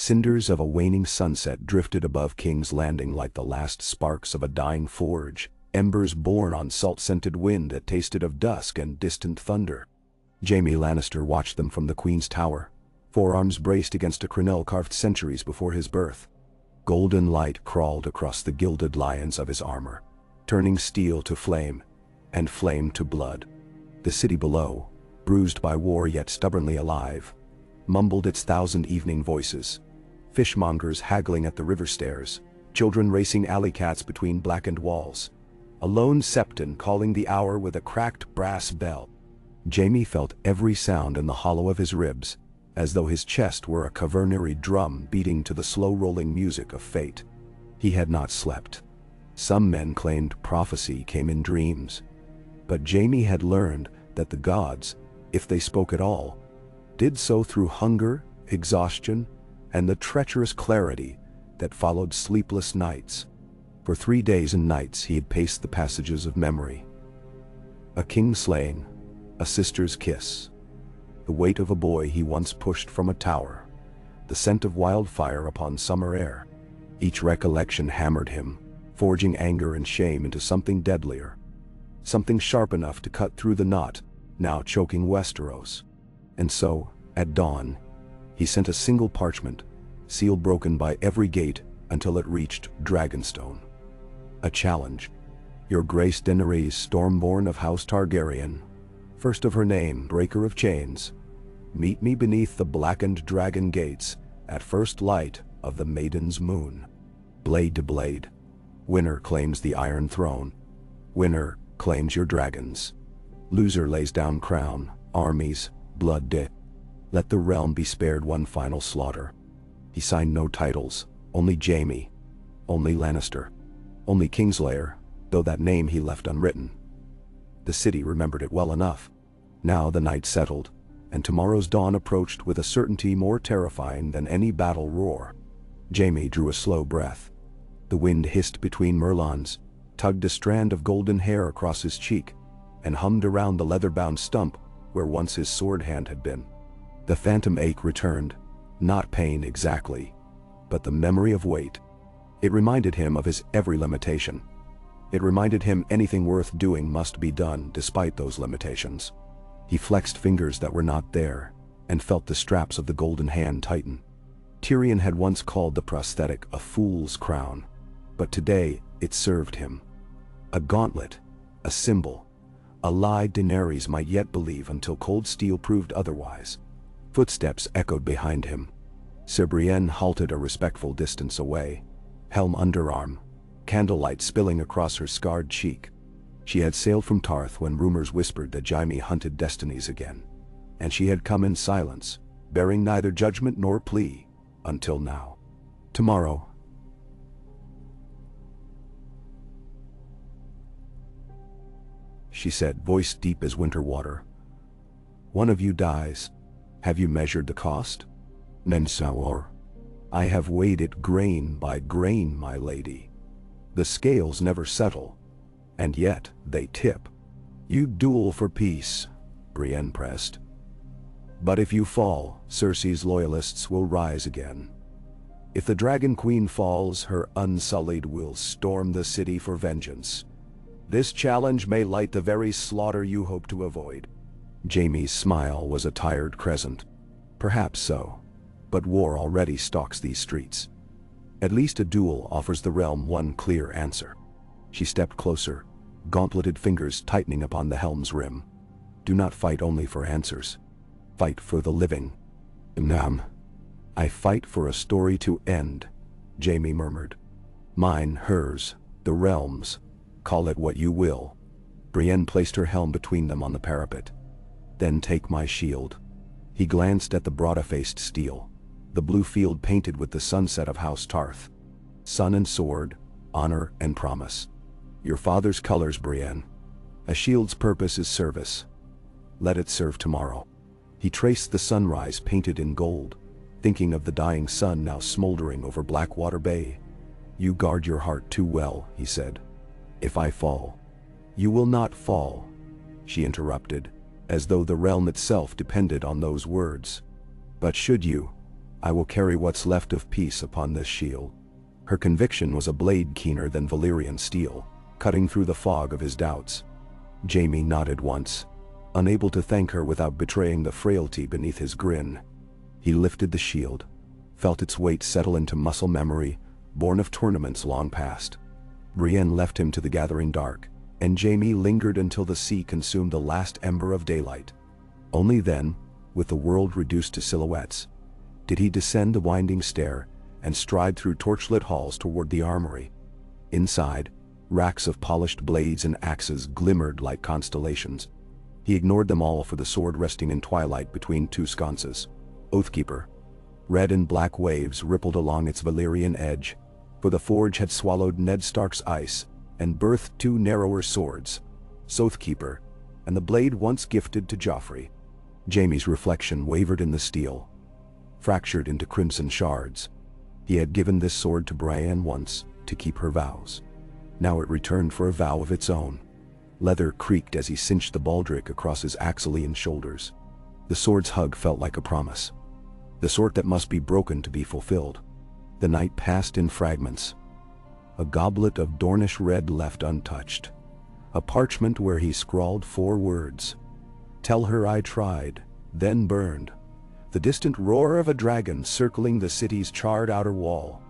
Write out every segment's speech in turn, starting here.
Cinders of a waning sunset drifted above King's Landing like the last sparks of a dying forge, embers born on salt-scented wind that tasted of dusk and distant thunder. Jaime Lannister watched them from the Queen's Tower, forearms braced against a crenelle carved centuries before his birth. Golden light crawled across the gilded lions of his armor, turning steel to flame, and flame to blood. The city below, bruised by war yet stubbornly alive, mumbled its thousand evening voices. Fishmongers haggling at the river stairs, children racing alley cats between blackened walls, a lone septon calling the hour with a cracked brass bell. Jaime felt every sound in the hollow of his ribs, as though his chest were a cavernary drum beating to the slow-rolling music of fate. He had not slept. Some men claimed prophecy came in dreams, but Jaime had learned that the gods, if they spoke at all, did so through hunger, exhaustion, and the treacherous clarity that followed sleepless nights. For 3 days and nights he had paced the passages of memory. A king slain, a sister's kiss, the weight of a boy he once pushed from a tower, the scent of wildfire upon summer air. Each recollection hammered him, forging anger and shame into something deadlier, something sharp enough to cut through the knot now choking Westeros. And so, at dawn, he sent a single parchment, seal broken by every gate until it reached Dragonstone. A challenge. Your Grace Daenerys, Stormborn of House Targaryen, first of her name, breaker of chains, meet me beneath the blackened dragon gates at first light of the Maiden's moon. Blade to blade. Winner claims the Iron Throne. Winner claims your dragons. Loser lays down crown, armies, blood debt. Let the realm be spared one final slaughter. He signed no titles, only Jaime, only Lannister, only Kingslayer, though that name he left unwritten. The city remembered it well enough. Now the night settled, and tomorrow's dawn approached with a certainty more terrifying than any battle roar. Jaime drew a slow breath. The wind hissed between merlons, tugged a strand of golden hair across his cheek, and hummed around the leather-bound stump where once his sword hand had been. The phantom ache returned, not pain exactly, but the memory of weight. It reminded him of his every limitation. It reminded him anything worth doing must be done despite those limitations. He flexed fingers that were not there, and felt the straps of the golden hand tighten. Tyrion had once called the prosthetic a fool's crown, but today it served him. A gauntlet, a symbol, a lie Daenerys might yet believe until cold steel proved otherwise. Footsteps echoed behind him. Sir Brienne halted a respectful distance away, helm underarm, candlelight spilling across her scarred cheek. She had sailed from Tarth when rumors whispered that Jaime hunted destinies again, and she had come in silence, bearing neither judgment nor plea, until now. Tomorrow, she said, voice deep as winter water. One of you dies. Have you measured the cost? Mensaor. I have weighed it grain by grain, my lady. The scales never settle, and yet they tip. You duel for peace, Brienne pressed. But if you fall, Cersei's loyalists will rise again. If the Dragon Queen falls, her unsullied will storm the city for vengeance. This challenge may light the very slaughter you hope to avoid. Jaime's smile was a tired crescent. Perhaps so, but war already stalks these streets. At least a duel offers the realm one clear answer. She stepped closer, gauntleted fingers tightening upon the helm's rim. Do not fight only for answers. Fight for the living. Nam. I fight for a story to end, Jaime murmured. Mine, hers, the realm's. Call it what you will. Brienne placed her helm between them on the parapet. Then take my shield. He glanced at the broad-faced steel, the blue field painted with the sunset of House Tarth. Sun and sword, honor and promise. Your father's colors, Brienne. A shield's purpose is service. Let it serve tomorrow. He traced the sunrise painted in gold, thinking of the dying sun now smoldering over Blackwater Bay. You guard your heart too well, he said. If I fall, you will not fall, she interrupted, as though the realm itself depended on those words. But should you, I will carry what's left of peace upon this shield. Her conviction was a blade keener than Valyrian steel, cutting through the fog of his doubts. Jaime nodded once, unable to thank her without betraying the frailty beneath his grin. He lifted the shield, felt its weight settle into muscle memory, born of tournaments long past. Brienne left him to the gathering dark, and Jaime lingered until the sea consumed the last ember of daylight. Only then, with the world reduced to silhouettes, did he descend the winding stair and stride through torchlit halls toward the armory. Inside, racks of polished blades and axes glimmered like constellations. He ignored them all for the sword resting in twilight between two sconces. Oathkeeper. Red and black waves rippled along its Valyrian edge, for the forge had swallowed Ned Stark's ice and birthed two narrower swords, Oathkeeper, and the blade once gifted to Joffrey. Jaime's reflection wavered in the steel, fractured into crimson shards. He had given this sword to Brienne once to keep her vows. Now it returned for a vow of its own. Leather creaked as he cinched the baldric across his Axalian shoulders. The sword's hug felt like a promise, the sort that must be broken to be fulfilled. The night passed in fragments. A goblet of Dornish red left untouched. A parchment where he scrawled 4 words. Tell her I tried, then burned. The distant roar of a dragon circling the city's charred outer wall.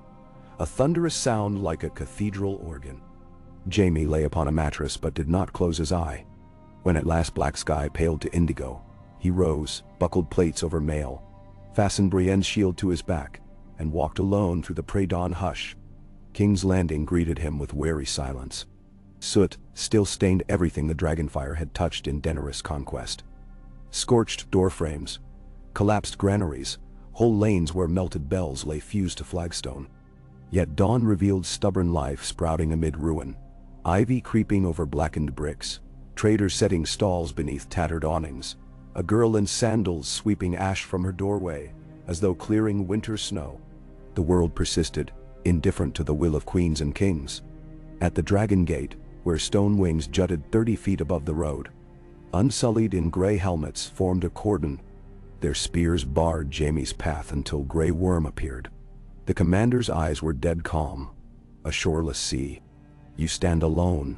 A thunderous sound like a cathedral organ. Jaime lay upon a mattress but did not close his eye. When at last black sky paled to indigo, he rose, buckled plates over mail, fastened Brienne's shield to his back, and walked alone through the pre-dawn hush. King's Landing greeted him with wary silence. Soot still stained everything the dragonfire had touched in Daenerys' conquest. Scorched doorframes, collapsed granaries, whole lanes where melted bells lay fused to flagstone. Yet dawn revealed stubborn life sprouting amid ruin, ivy creeping over blackened bricks, traders setting stalls beneath tattered awnings, a girl in sandals sweeping ash from her doorway, as though clearing winter snow. The world persisted, indifferent to the will of queens and kings. At the Dragon Gate, where stone wings jutted 30 feet above the road, unsullied in gray helmets formed a cordon. Their spears barred Jaime's path until Grey Worm appeared. The commander's eyes were dead calm. A shoreless sea. You stand alone,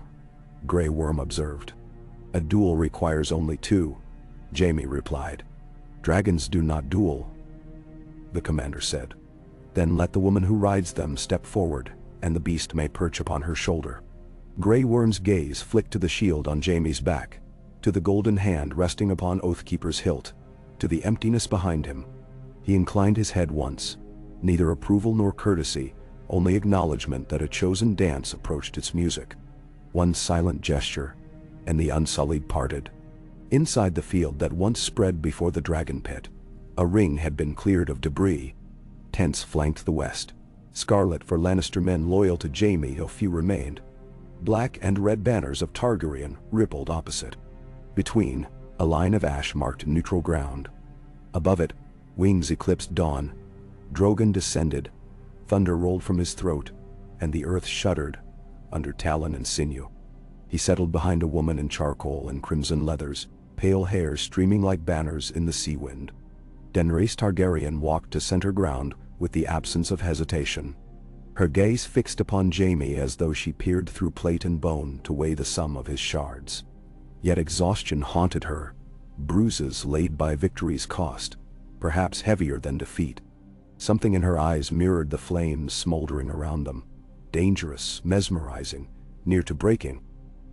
Grey Worm observed. A duel requires only 2, Jaime replied. Dragons do not duel, the commander said. Then let the woman who rides them step forward, and the beast may perch upon her shoulder. Grey Worm's gaze flicked to the shield on Jaime's back, to the golden hand resting upon Oathkeeper's hilt, to the emptiness behind him. He inclined his head once, neither approval nor courtesy, only acknowledgement that a chosen dance approached its music. One silent gesture, and the unsullied parted. Inside the field that once spread before the dragon pit, a ring had been cleared of debris. Tents flanked the west, scarlet for Lannister men loyal to Jaime though few remained. Black and red banners of Targaryen rippled opposite. Between, a line of ash marked neutral ground. Above it, wings eclipsed dawn. Drogon descended, thunder rolled from his throat, and the earth shuddered under talon and sinew. He settled behind a woman in charcoal and crimson leathers, pale hair streaming like banners in the sea wind. Daenerys Targaryen walked to center ground with the absence of hesitation. Her gaze fixed upon Jaime as though she peered through plate and bone to weigh the sum of his shards. Yet exhaustion haunted her, bruises laid by victory's cost, perhaps heavier than defeat. Something in her eyes mirrored the flames smoldering around them, dangerous, mesmerizing, near to breaking.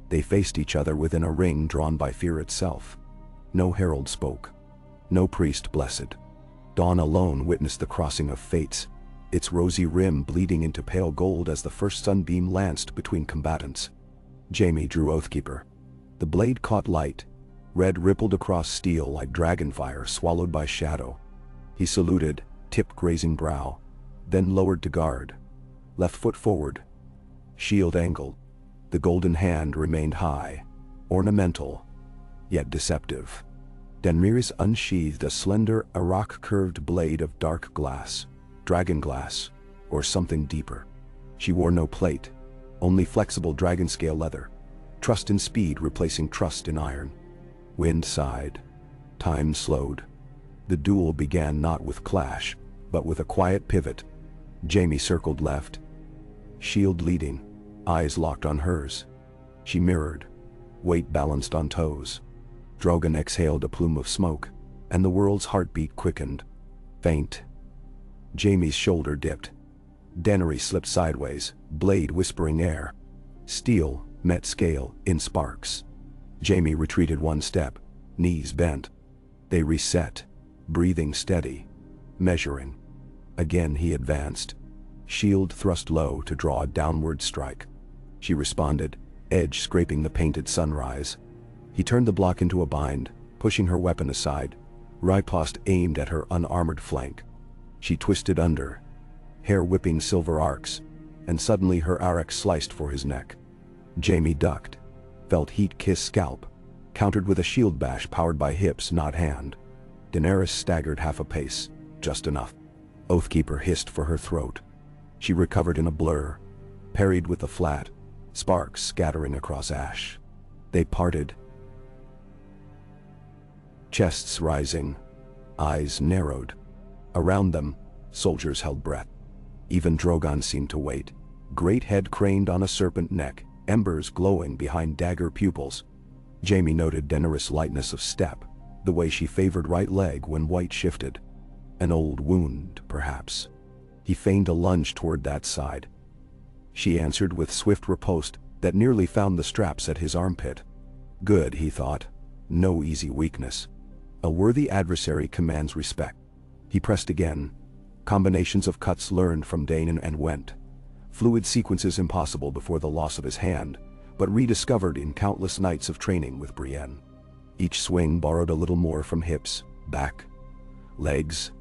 They faced each other within a ring drawn by fear itself. No herald spoke. No priest blessed. Dawn alone witnessed the crossing of fates, its rosy rim bleeding into pale gold as the first sunbeam lanced between combatants. Jaime drew Oathkeeper. The blade caught light. Red rippled across steel like dragonfire swallowed by shadow. He saluted, tip grazing brow, then lowered to guard. Left foot forward. Shield angled. The golden hand remained high, ornamental, yet deceptive. Daenerys unsheathed a slender, Arak-curved blade of dark glass, dragon glass, or something deeper. She wore no plate, only flexible dragon-scale leather, trust in speed replacing trust in iron. Wind sighed. Time slowed. The duel began not with clash, but with a quiet pivot. Jaime circled left, shield leading, eyes locked on hers. She mirrored, weight balanced on toes. Drogon exhaled a plume of smoke, and the world's heartbeat quickened. Faint. Jaime's shoulder dipped. Daenerys slipped sideways, blade whispering air. Steel met scale in sparks. Jaime retreated one step, knees bent. They reset, breathing steady, measuring. Again he advanced, shield thrust low to draw a downward strike. She responded, edge scraping the painted sunrise. He turned the block into a bind, pushing her weapon aside. Riposte aimed at her unarmored flank. She twisted under, hair whipping silver arcs, and suddenly her arak sliced for his neck. Jaime ducked, felt heat kiss scalp, countered with a shield bash powered by hips, not hand. Daenerys staggered half a pace, just enough. Oathkeeper hissed for her throat. She recovered in a blur, parried with the flat, sparks scattering across ash. They parted, chests rising, eyes narrowed. Around them, soldiers held breath. Even Drogon seemed to wait, great head craned on a serpent neck, embers glowing behind dagger pupils. Jaime noted Daenerys' lightness of step, the way she favored right leg when white shifted. An old wound, perhaps. He feigned a lunge toward that side. She answered with swift riposte that nearly found the straps at his armpit. Good, he thought. No easy weakness. A worthy adversary commands respect. He pressed again. Combinations of cuts learned from Daenerys and went. Fluid sequences impossible before the loss of his hand, but rediscovered in countless nights of training with Brienne. Each swing borrowed a little more from hips, back, legs.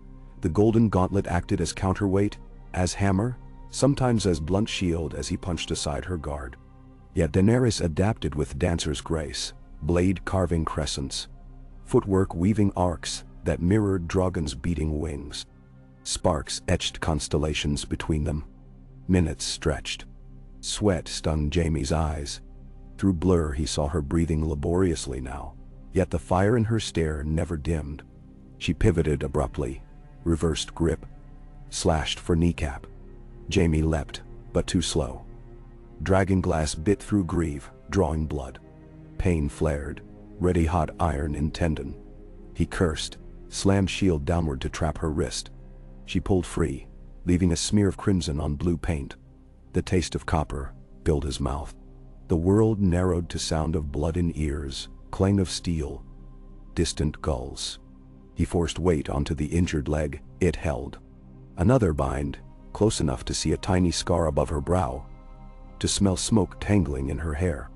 The golden gauntlet acted as counterweight, as hammer, sometimes as blunt shield as he punched aside her guard. Yet Daenerys adapted with dancer's grace, blade carving crescents, footwork weaving arcs that mirrored Drogon's beating wings. Sparks etched constellations between them. Minutes stretched. Sweat stung Jaime's eyes. Through blur he saw her breathing laboriously now, yet the fire in her stare never dimmed. She pivoted abruptly, reversed grip, slashed for kneecap. Jaime leapt, but too slow. Dragonglass bit through greave, drawing blood. Pain flared, ready-hot iron in tendon. He cursed, slammed shield downward to trap her wrist. She pulled free, leaving a smear of crimson on blue paint. The taste of copper filled his mouth. The world narrowed to sound of blood in ears, clang of steel, distant gulls. He forced weight onto the injured leg. It held. Another bind, close enough to see a tiny scar above her brow, to smell smoke tangling in her hair.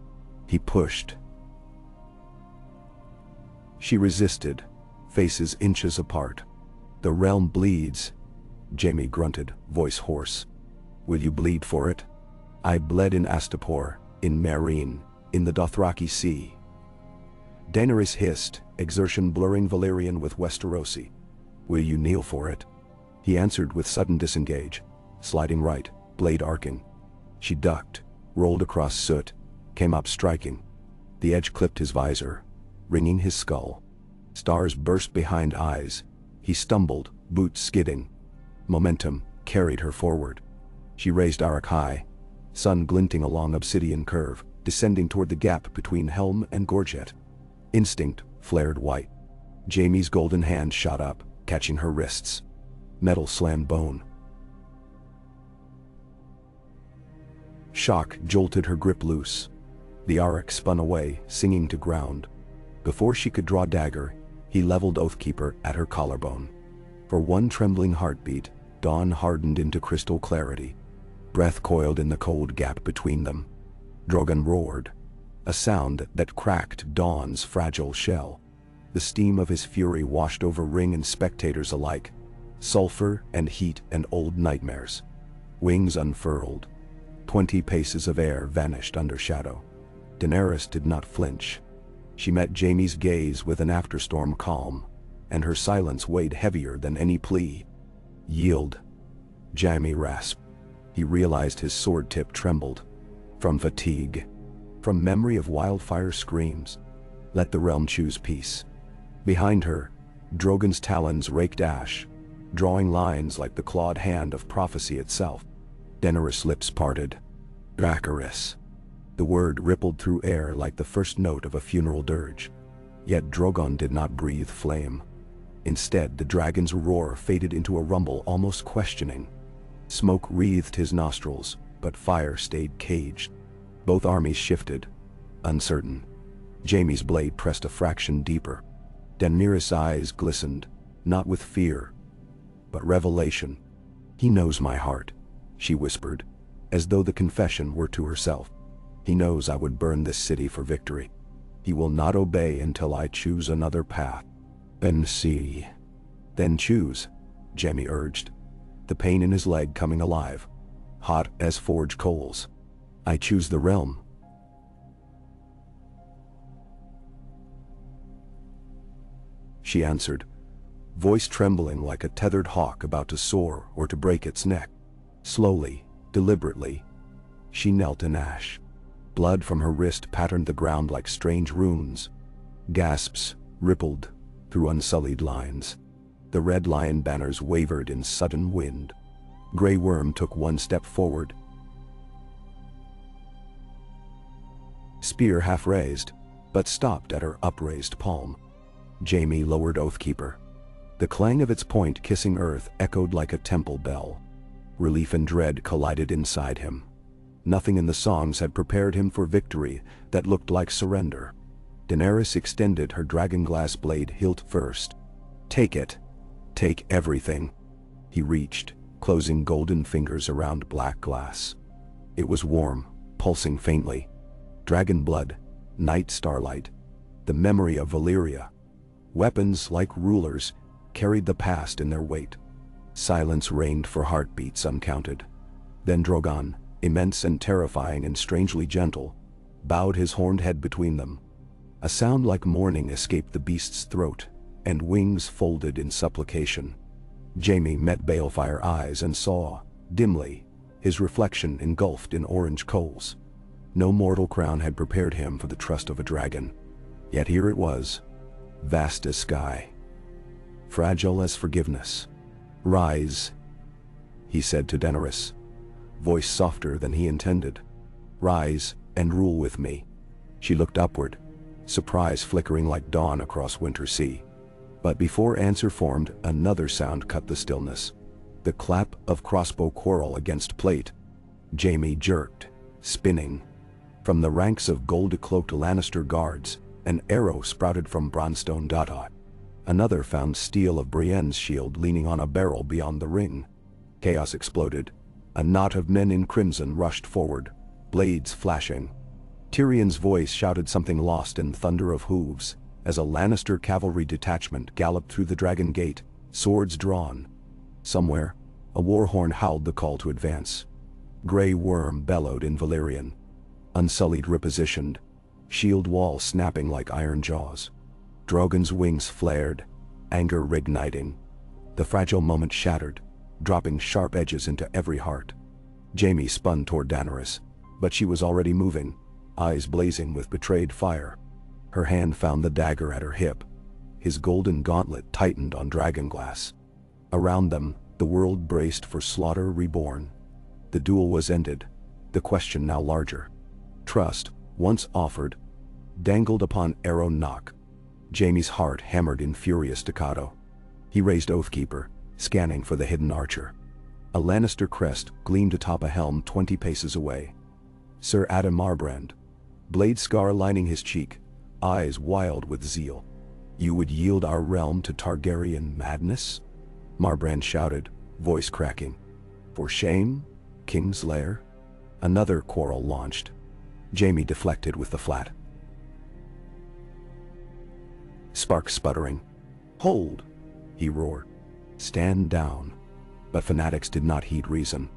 He pushed. She resisted, faces inches apart. The realm bleeds. Jaime grunted, voice hoarse. Will you bleed for it? I bled in Astapor, in Meereen, in the Dothraki Sea. Daenerys hissed, exertion blurring Valyrian with Westerosi. Will you kneel for it? He answered with sudden disengage, sliding right, blade arcing. She ducked, rolled across soot, came up striking. The edge clipped his visor, ringing his skull. Stars burst behind eyes. He stumbled, boots skidding. Momentum carried her forward. She raised arak high, sun glinting along obsidian curve, descending toward the gap between helm and gorget. Instinct flared white. Jaime's golden hand shot up, catching her wrists. Metal slammed bone. Shock jolted her grip loose. The arak spun away, singing to ground. Before she could draw dagger, he leveled Oathkeeper at her collarbone. For one trembling heartbeat, dawn hardened into crystal clarity. Breath coiled in the cold gap between them. Drogon roared, a sound that cracked dawn's fragile shell. The steam of his fury washed over ring and spectators alike. Sulfur and heat and old nightmares. Wings unfurled. 20 paces of air vanished under shadow. Daenerys did not flinch. She met Jaime's gaze with an afterstorm calm, and her silence weighed heavier than any plea. Yield. Jaime rasped. He realized his sword tip trembled. From fatigue. From memory of wildfire screams. Let the realm choose peace. Behind her, Drogon's talons raked ash. drawing lines like the clawed hand of prophecy itself. Daenerys' lips parted. Dracarys. The word rippled through air like the first note of a funeral dirge. Yet Drogon did not breathe flame. Instead, the dragon's roar faded into a rumble, almost questioning. Smoke wreathed his nostrils, but fire stayed caged. Both armies shifted, uncertain. Jaime's blade pressed a fraction deeper. Daenerys' eyes glistened, not with fear, but revelation. "He knows my heart," she whispered, as though the confession were to herself. "He knows I would burn this city for victory. He will not obey until I choose another path." "Then see." "Then choose," Jaime urged, the pain in his leg coming alive, hot as forge coals. "I choose the realm." She answered, voice trembling like a tethered hawk about to soar or to break its neck. Slowly, deliberately, she knelt in ash. Blood from her wrist patterned the ground like strange runes. Gasps rippled through unsullied lines. The red lion banners wavered in sudden wind. Grey Worm took one step forward, spear half raised, but stopped at her upraised palm. Jaime lowered Oathkeeper. The clang of its point kissing earth echoed like a temple bell. Relief and dread collided inside him. Nothing in the songs had prepared him for victory that looked like surrender. Daenerys extended her dragonglass blade hilt first. "Take it. Take everything." He reached, closing golden fingers around black glass. It was warm, pulsing faintly. Dragon blood, night starlight, the memory of Valyria. Weapons like rulers carried the past in their weight. Silence reigned for heartbeats uncounted. Then Drogon, immense and terrifying and strangely gentle, bowed his horned head between them. A sound like mourning escaped the beast's throat, and wings folded in supplication. Jaime met balefire eyes and saw, dimly, his reflection engulfed in orange coals. No mortal crown had prepared him for the trust of a dragon. Yet here it was, vast as sky, fragile as forgiveness. "Rise," he said to Daenerys, voice softer than he intended. "Rise and rule with me." She looked upward, surprise flickering like dawn across winter sea. But before answer formed, another sound cut the stillness. The clap of crossbow quarrel against plate. Jaime jerked, spinning. From the ranks of gold-cloaked Lannister guards, an arrow sprouted from Bronstone Dada. Another found steel of Brienne's shield leaning on a barrel beyond the ring. Chaos exploded. A knot of men in crimson rushed forward, blades flashing. Tyrion's voice shouted something lost in thunder of hooves, as a Lannister cavalry detachment galloped through the Dragon Gate, swords drawn. Somewhere, a war horn howled the call to advance. Grey Worm bellowed in Valyrian. Unsullied repositioned, shield wall snapping like iron jaws. Drogon's wings flared, anger reigniting. The fragile moment shattered, dropping sharp edges into every heart. Jaime spun toward Daenerys, but she was already moving, eyes blazing with betrayed fire. Her hand found the dagger at her hip. His golden gauntlet tightened on dragonglass. Around them, the world braced for slaughter reborn. The duel was ended, the question now larger. Trust, once offered, dangled upon arrow knock. Jaime's heart hammered in furious staccato. He raised Oathkeeper, scanning for the hidden archer. A Lannister crest gleamed atop a helm 20 paces away. Sir Adam Marbrand, blade scar lining his cheek, eyes wild with zeal. "You would yield our realm to Targaryen madness?" Marbrand shouted, voice cracking. "For shame, Kingslayer?" Another quarrel launched. Jaime deflected with the flat. Sparks sputtering. "Hold!" he roared. "Stand down." But fanatics did not heed reason.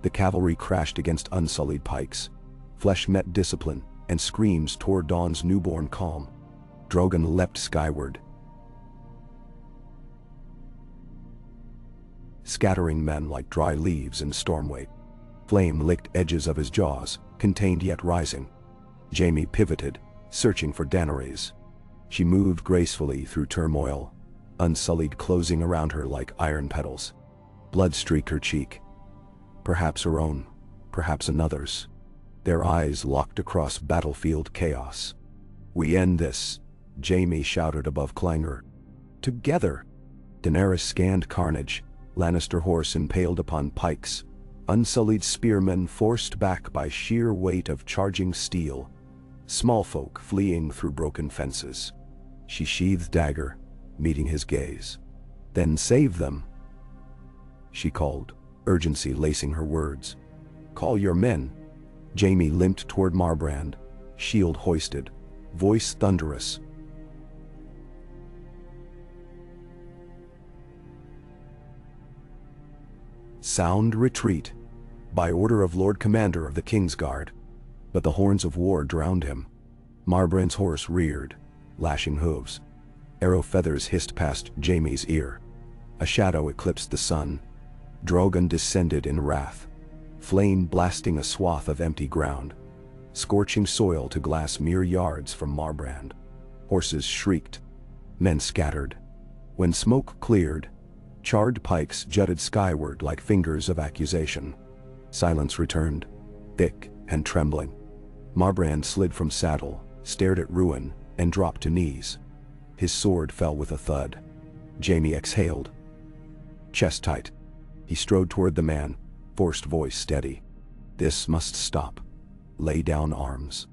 The cavalry crashed against unsullied pikes. Flesh met discipline, and screams tore dawn's newborn calm. Drogon leapt skyward, scattering men like dry leaves in stormweight. Flame licked edges of his jaws, contained yet rising. Jaime pivoted, searching for Daenerys. She moved gracefully through turmoil, unsullied, closing around her like iron petals. Blood streaked her cheek. Perhaps her own, perhaps another's. Their eyes locked across battlefield chaos. "We end this," Jaime shouted above clangor. "Together!" Daenerys scanned carnage, Lannister horse impaled upon pikes, unsullied spearmen forced back by sheer weight of charging steel, small folk fleeing through broken fences. She sheathed dagger, meeting his gaze. "Then save them," she called, urgency lacing her words. "Call your men." Jaime limped toward Marbrand, shield hoisted, voice thunderous. "Sound retreat, by order of Lord Commander of the Kingsguard." But the horns of war drowned him. Marbrand's horse reared, lashing hooves. Arrow feathers hissed past Jaime's ear. A shadow eclipsed the sun. Drogon descended in wrath, flame blasting a swath of empty ground, scorching soil to glass mere yards from Marbrand. Horses shrieked. Men scattered. When smoke cleared, charred pikes jutted skyward like fingers of accusation. Silence returned, thick and trembling. Marbrand slid from saddle, stared at ruin, and dropped to knees. His sword fell with a thud. Jaime exhaled. Chest tight. He strode toward the man, forced voice steady. "This must stop. Lay down arms."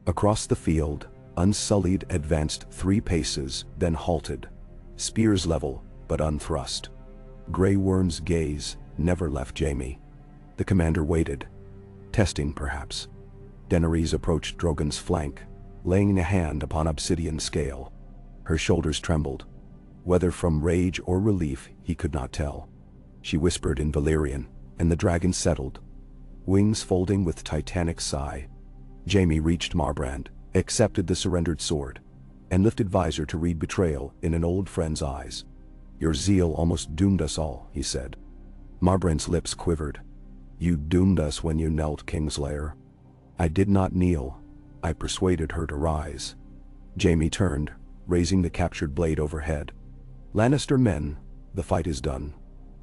Across the field, unsullied advanced 3 paces, then halted, spears level but unthrust. Grey Worm's gaze never left Jaime. The commander waited, testing perhaps. Daenerys approached Drogon's flank, laying a hand upon obsidian scale. Her shoulders trembled, whether from rage or relief he could not tell. She whispered in Valyrian, and the dragon settled, wings folding with titanic sigh. Jaime reached Marbrand, accepted the surrendered sword, and lifted visor to read betrayal in an old friend's eyes. "Your zeal almost doomed us all," he said. Marbrand's lips quivered. "You doomed us when you knelt, Kingslayer." "I did not kneel. I persuaded her to rise." Jaime turned, raising the captured blade overhead. "Lannister men, the fight is done.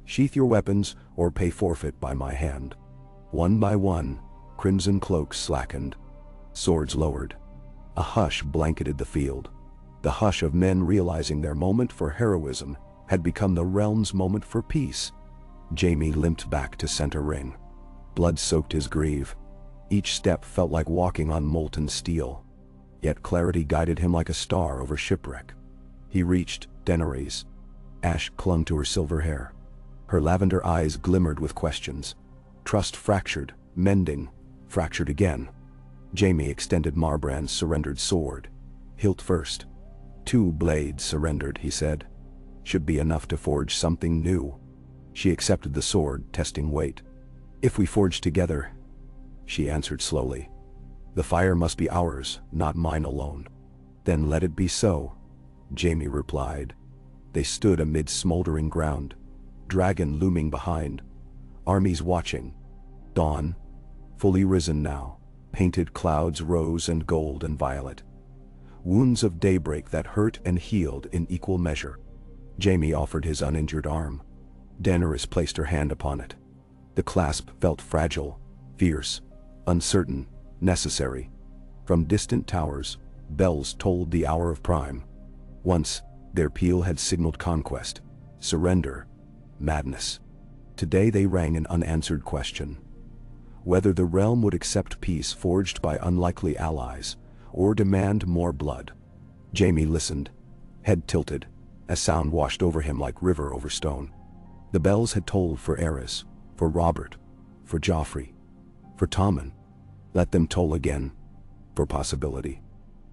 Sheath your weapons or pay forfeit by my hand." One by one, crimson cloaks slackened, swords lowered. A hush blanketed the field, the hush of men realizing their moment for heroism had become the realm's moment for peace. Jaime limped back to center ring. Blood soaked his greave. Each step felt like walking on molten steel. Yet clarity guided him like a star over shipwreck. He reached Daenerys. Ash clung to her silver hair. Her lavender eyes glimmered with questions. Trust fractured, mending, fractured again. Jaime extended Marbrand's surrendered sword, hilt first. 2 blades surrendered, he said. Should be enough to forge something new. She accepted the sword, testing weight. "If we forge together," she answered slowly. "The fire must be ours, not mine alone." "Then let it be so," Jaime replied. They stood amid smoldering ground, dragon looming behind, armies watching. Dawn, fully risen now, painted clouds rose and gold and violet. Wounds of daybreak that hurt and healed in equal measure. Jaime offered his uninjured arm. Daenerys placed her hand upon it. The clasp felt fragile, fierce, uncertain, necessary. From distant towers, bells tolled the hour of prime. Once, their peal had signaled conquest, surrender, madness. Today they rang an unanswered question. Whether the realm would accept peace forged by unlikely allies, or demand more blood. Jaime listened, head tilted, as sound washed over him like river over stone. The bells had tolled for Aerys, for Robert, for Joffrey, for Tommen. Let them toll again, for possibility.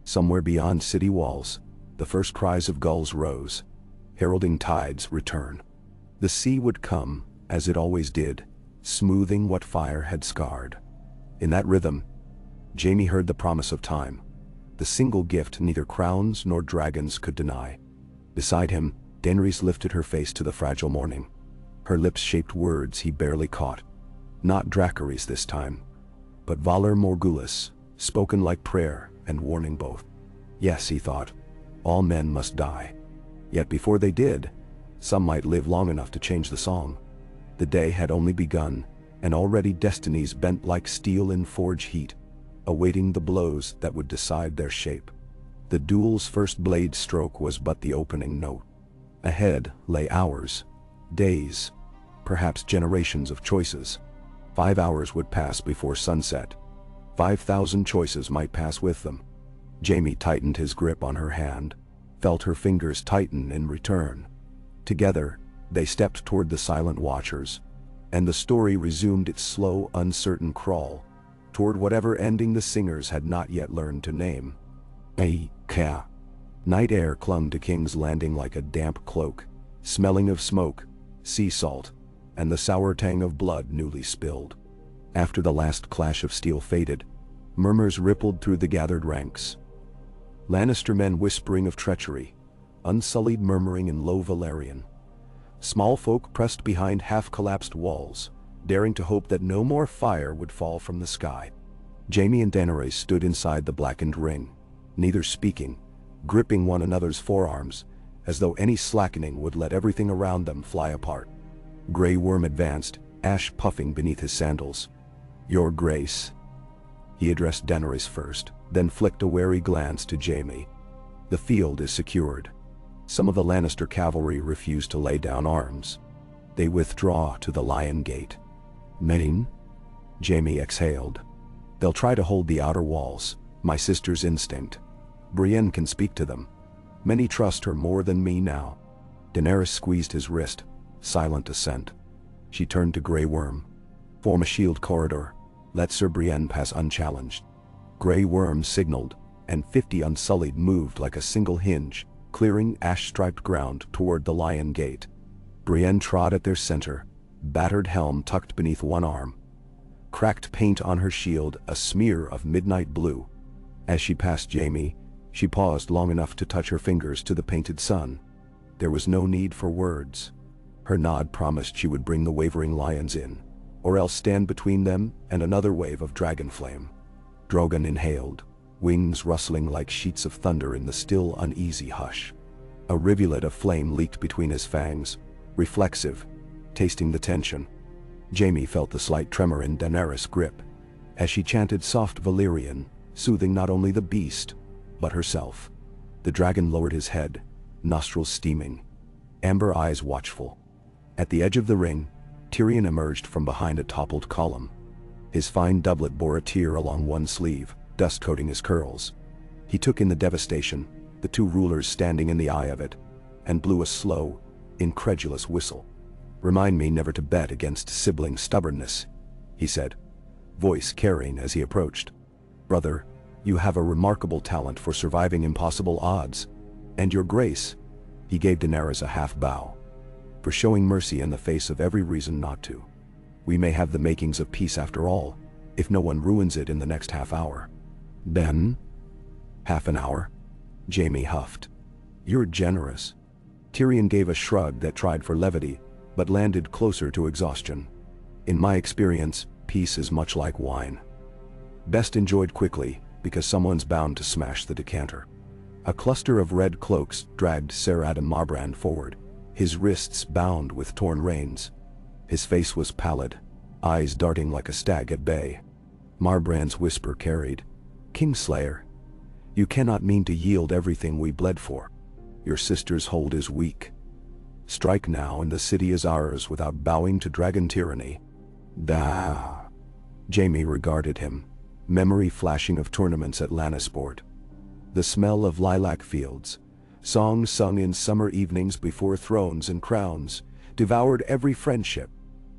Somewhere beyond city walls, the first cries of gulls rose, heralding tide's return. The sea would come, as it always did, smoothing what fire had scarred. In that rhythm, Jaime heard the promise of time, the single gift neither crowns nor dragons could deny. Beside him, Daenerys lifted her face to the fragile morning. Her lips shaped words he barely caught. Not Dracarys this time, but Valar Morghulis, spoken like prayer and warning both. Yes, he thought, all men must die. Yet before they did, some might live long enough to change the song. The day had only begun, and already destinies bent like steel in forge heat, awaiting the blows that would decide their shape. The duel's first blade stroke was but the opening note. Ahead lay hours, days, perhaps generations of choices. 5 hours would pass before sunset. 5,000 choices might pass with them. Jaime tightened his grip on her hand, felt her fingers tighten in return. Together, they stepped toward the silent watchers, and the story resumed its slow, uncertain crawl toward whatever ending the singers had not yet learned to name. Ka. Night air clung to King's Landing like a damp cloak, smelling of smoke, sea salt, and the sour tang of blood newly spilled. After the last clash of steel faded, murmurs rippled through the gathered ranks. Lannister men whispering of treachery, unsullied murmuring in low Valyrian. Small folk pressed behind half-collapsed walls, daring to hope that no more fire would fall from the sky. Jaime and Daenerys stood inside the blackened ring, neither speaking, gripping one another's forearms, as though any slackening would let everything around them fly apart. Grey Worm advanced, ash puffing beneath his sandals. "Your Grace." He addressed Daenerys first, then flicked a wary glance to Jaime. "The field is secured. Some of the Lannister cavalry refuse to lay down arms. They withdraw to the Lion Gate." "Meaning?" Jaime exhaled. "They'll try to hold the outer walls, my sister's instinct. Brienne can speak to them. Many trust her more than me now." Daenerys squeezed his wrist, silent assent. She turned to Grey Worm. "Form a shield corridor. Let Sir Brienne pass unchallenged." Grey Worm signaled, and 50 Unsullied moved like a single hinge, clearing ash-striped ground toward the Lion Gate. Brienne trod at their center, battered helm tucked beneath one arm. Cracked paint on her shield a smear of midnight blue. As she passed Jaime, she paused long enough to touch her fingers to the painted sun. There was no need for words. Her nod promised she would bring the wavering lions in, or else stand between them and another wave of dragon flame. Drogon inhaled, wings rustling like sheets of thunder in the still uneasy hush. A rivulet of flame leaked between his fangs, reflexive, tasting the tension. Jaime felt the slight tremor in Daenerys' grip, as she chanted soft Valyrian, soothing not only the beast, but herself. The dragon lowered his head, nostrils steaming, amber eyes watchful. At the edge of the ring, Tyrion emerged from behind a toppled column. His fine doublet bore a tear along one sleeve, dust coating his curls. He took in the devastation, the two rulers standing in the eye of it, and blew a slow, incredulous whistle. "Remind me never to bet against sibling stubbornness," he said, voice carrying as he approached. "Brother, you have a remarkable talent for surviving impossible odds, and your grace," he gave Daenerys a half bow, "for showing mercy in the face of every reason not to. We may have the makings of peace after all, if no one ruins it in the next half hour." "Then?" "Half an hour," Jaime huffed. "You're generous." Tyrion gave a shrug that tried for levity, but landed closer to exhaustion. "In my experience, peace is much like wine. Best enjoyed quickly, because someone's bound to smash the decanter." A cluster of red cloaks dragged Ser Adam Marbrand forward, his wrists bound with torn reins. His face was pallid, eyes darting like a stag at bay. Marbrand's whisper carried, "Kingslayer, you cannot mean to yield everything we bled for. Your sister's hold is weak. Strike now and the city is ours without bowing to dragon tyranny." "Da." Jaime regarded him, memory flashing of tournaments at Lannisport. The smell of lilac fields, songs sung in summer evenings before thrones and crowns, devoured every friendship.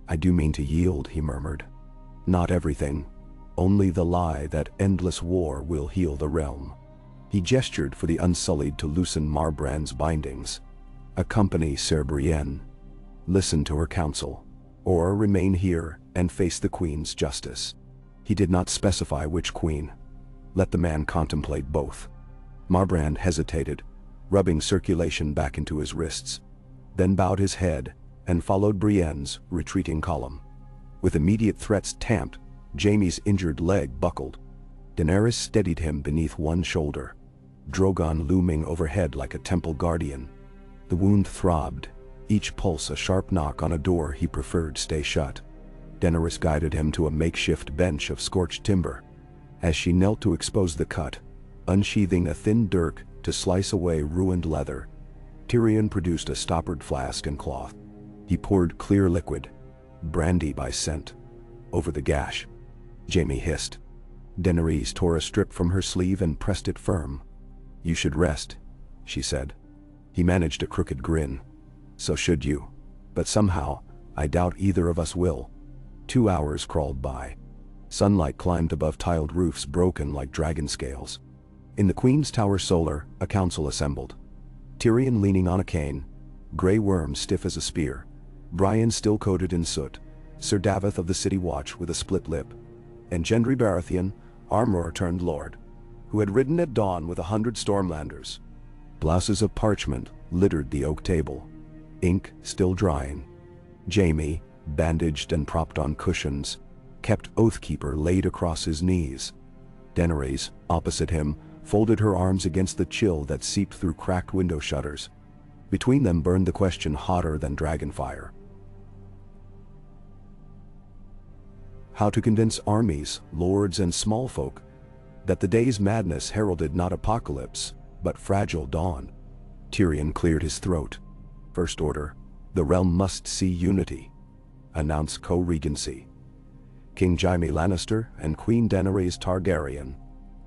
"I do mean to yield," he murmured. "Not everything, only the lie that endless war will heal the realm." He gestured for the Unsullied to loosen Marbrand's bindings. "Accompany Ser Brienne. Listen to her counsel, or remain here and face the Queen's justice." He did not specify which queen. Let the man contemplate both. Marbrand hesitated, rubbing circulation back into his wrists, then bowed his head and followed Brienne's retreating column. With immediate threats tamped, Jaime's injured leg buckled. Daenerys steadied him beneath one shoulder, Drogon looming overhead like a temple guardian. The wound throbbed, each pulse a sharp knock on a door he preferred stay shut. Daenerys guided him to a makeshift bench of scorched timber. As she knelt to expose the cut, unsheathing a thin dirk to slice away ruined leather, Tyrion produced a stoppered flask and cloth. He poured clear liquid, brandy by scent, over the gash. Jaime hissed. Daenerys tore a strip from her sleeve and pressed it firm. "You should rest," she said. He managed a crooked grin. "So should you. But somehow, I doubt either of us will." 2 hours crawled by. Sunlight climbed above tiled roofs broken like dragon scales. In the Queen's Tower Solar, a council assembled. Tyrion leaning on a cane, Grey Worm stiff as a spear, Brian still coated in soot, Sir Davith of the City Watch with a split lip, and Gendry Baratheon, armorer-turned-lord, who had ridden at dawn with 100 Stormlanders. Blouses of parchment littered the oak table, ink still drying. Jaime, bandaged and propped on cushions, kept Oathkeeper laid across his knees. Daenerys, opposite him, folded her arms against the chill that seeped through cracked window shutters. Between them burned the question hotter than dragonfire. How to convince armies, lords, and small folk that the day's madness heralded not apocalypse, but fragile dawn. Tyrion cleared his throat. First Order, the realm must see unity. Announce co-regency. King Jaime Lannister and Queen Daenerys Targaryen.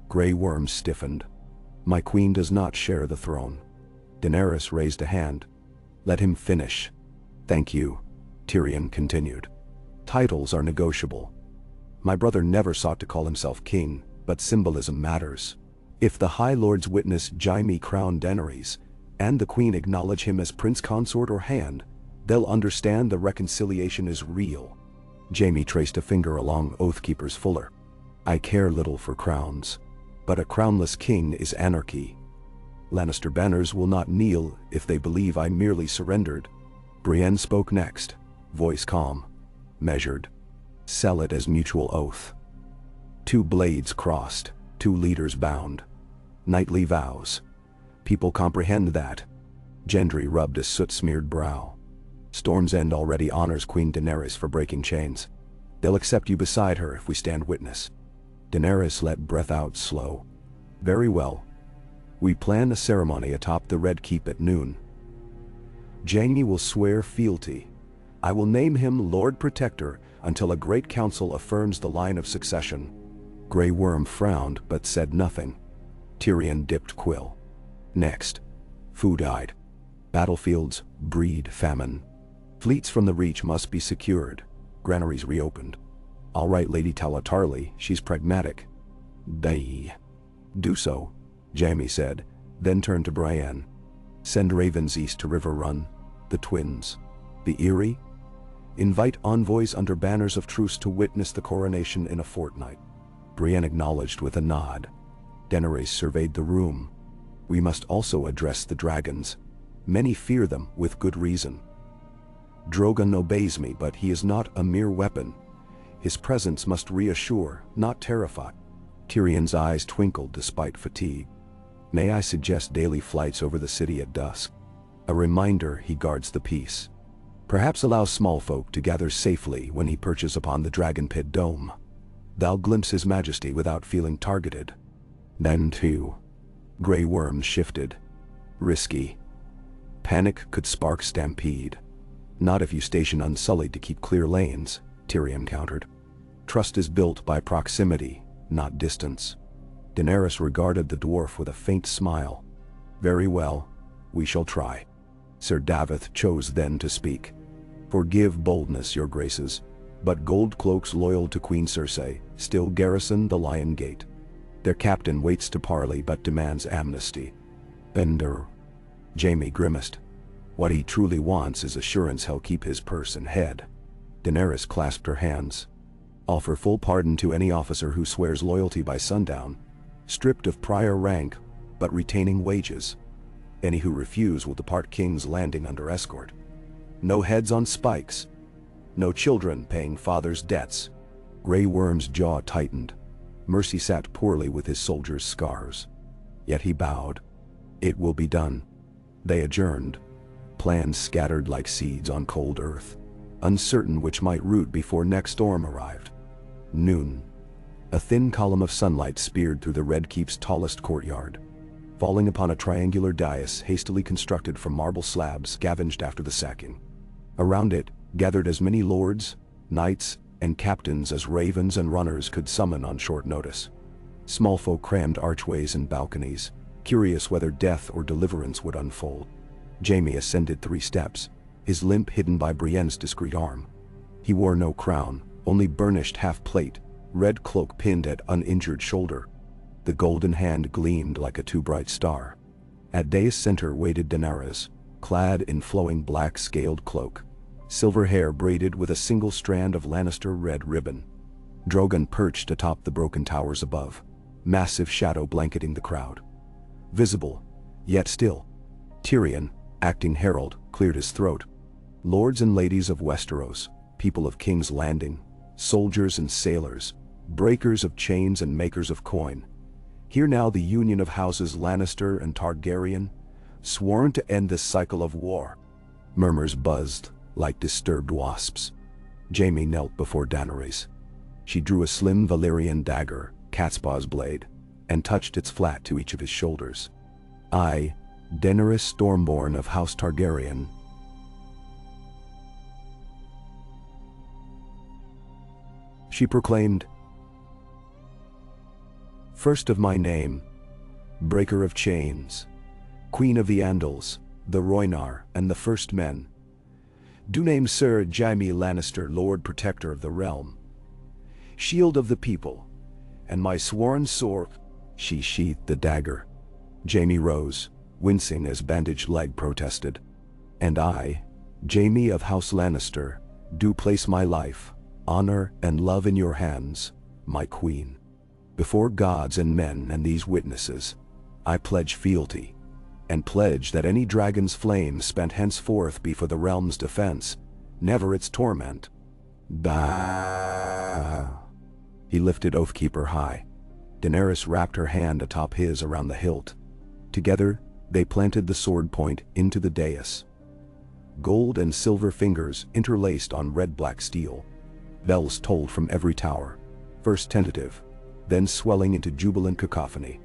Grey Worm stiffened. My queen does not share the throne. Daenerys raised a hand. Let him finish. Thank you, Tyrion continued. Titles are negotiable. My brother never sought to call himself king, but symbolism matters. If the High Lords witness Jaime crown Daenerys, and the queen acknowledge him as prince consort or hand, they'll understand the reconciliation is real. Jaime traced a finger along Oathkeeper's fuller. I care little for crowns, but a crownless king is anarchy. Lannister banners will not kneel if they believe I merely surrendered. Brienne spoke next, voice calm, measured. Sell it as mutual oath. 2 blades crossed, 2 leaders bound. Knightly vows. People comprehend that. Gendry rubbed a soot-smeared brow. Storm's End already honors Queen Daenerys for breaking chains. They'll accept you beside her if we stand witness. Daenerys let breath out slow. Very well. We plan a ceremony atop the Red Keep at noon. Jaime will swear fealty. I will name him Lord Protector until a great council affirms the line of succession. Grey Worm frowned but said nothing. Tyrion dipped quill. Next. Food-eyed. Battlefields breed famine. Fleets from the Reach must be secured. Granaries reopened. All right, Lady Talatarli, she's pragmatic. They. Do so, Jaime said, then turned to Brienne. Send ravens east to River Run, the twins. The Eyrie? Invite envoys under banners of truce to witness the coronation in a fortnight. Brienne acknowledged with a nod. Daenerys surveyed the room. We must also address the dragons. Many fear them with good reason. Drogon obeys me, but he is not a mere weapon. His presence must reassure, not terrify. Tyrion's eyes twinkled despite fatigue. May I suggest daily flights over the city at dusk? A reminder he guards the peace. Perhaps allow small folk to gather safely when he perches upon the Dragon Pit dome. Thou glimpse his majesty without feeling targeted. Then too. Grey Worm shifted. Risky. Panic could spark stampede. Not if you station Unsullied to keep clear lanes, Tyrion countered. Trust is built by proximity, not distance. Daenerys regarded the dwarf with a faint smile. Very well, we shall try. Sir Davith chose then to speak. Forgive boldness, your graces, but gold cloaks loyal to Queen Cersei still garrison the Lion Gate. Their captain waits to parley but demands amnesty. Bender. Jaime grimaced. What he truly wants is assurance he'll keep his purse and head. Daenerys clasped her hands. Offer full pardon to any officer who swears loyalty by sundown, stripped of prior rank, but retaining wages. Any who refuse will depart King's Landing under escort. No heads on spikes. No children paying father's debts. Grey Worm's jaw tightened. Mercy sat poorly with his soldier's scars. Yet he bowed. It will be done. They adjourned. plans scattered like seeds on cold earth, uncertain which might root before next storm arrived. Noon. A thin column of sunlight speared through the Red Keep's tallest courtyard, falling upon a triangular dais hastily constructed from marble slabs scavenged after the sacking. Around it gathered as many lords, knights, and captains as ravens and runners could summon on short notice. Small folk crammed archways and balconies, curious whether death or deliverance would unfold. Jaime ascended 3 steps, his limp hidden by Brienne's discreet arm. He wore no crown, only burnished half-plate, red cloak pinned at uninjured shoulder. The golden hand gleamed like a too-bright star. At dais center waited Daenerys, clad in flowing black scaled cloak, silver hair braided with a single strand of Lannister red ribbon. Drogon perched atop the broken towers above, massive shadow blanketing the crowd. Visible, yet still. Tyrion, acting herald, cleared his throat. Lords and ladies of Westeros, people of King's Landing, soldiers and sailors, breakers of chains and makers of coin. Hear now the union of houses Lannister and Targaryen, sworn to end this cycle of war. Murmurs buzzed like disturbed wasps. Jaime knelt before Daenerys. She drew a slim Valyrian dagger, catspaw's blade, and touched its flat to each of his shoulders. I, Daenerys Stormborn of House Targaryen, she proclaimed, first of my name, breaker of chains, queen of the Andals, the Rhoynar, and the first men, do name Sir Jaime Lannister, Lord Protector of the realm, shield of the people, and my sworn sword. She sheathed the dagger. Jaime rose, wincing as bandaged leg protested. And I, Jaime of House Lannister, do place my life, honor, and love in your hands, my queen. Before gods and men and these witnesses, I pledge fealty, and pledge that any dragon's flame spent henceforth be for the realm's defense, never its torment. Bah! He lifted Oathkeeper high. Daenerys wrapped her hand atop his around the hilt. Together, they planted the sword point into the dais. Gold and silver fingers interlaced on red-black steel. Bells tolled from every tower, first tentative, then swelling into jubilant cacophony.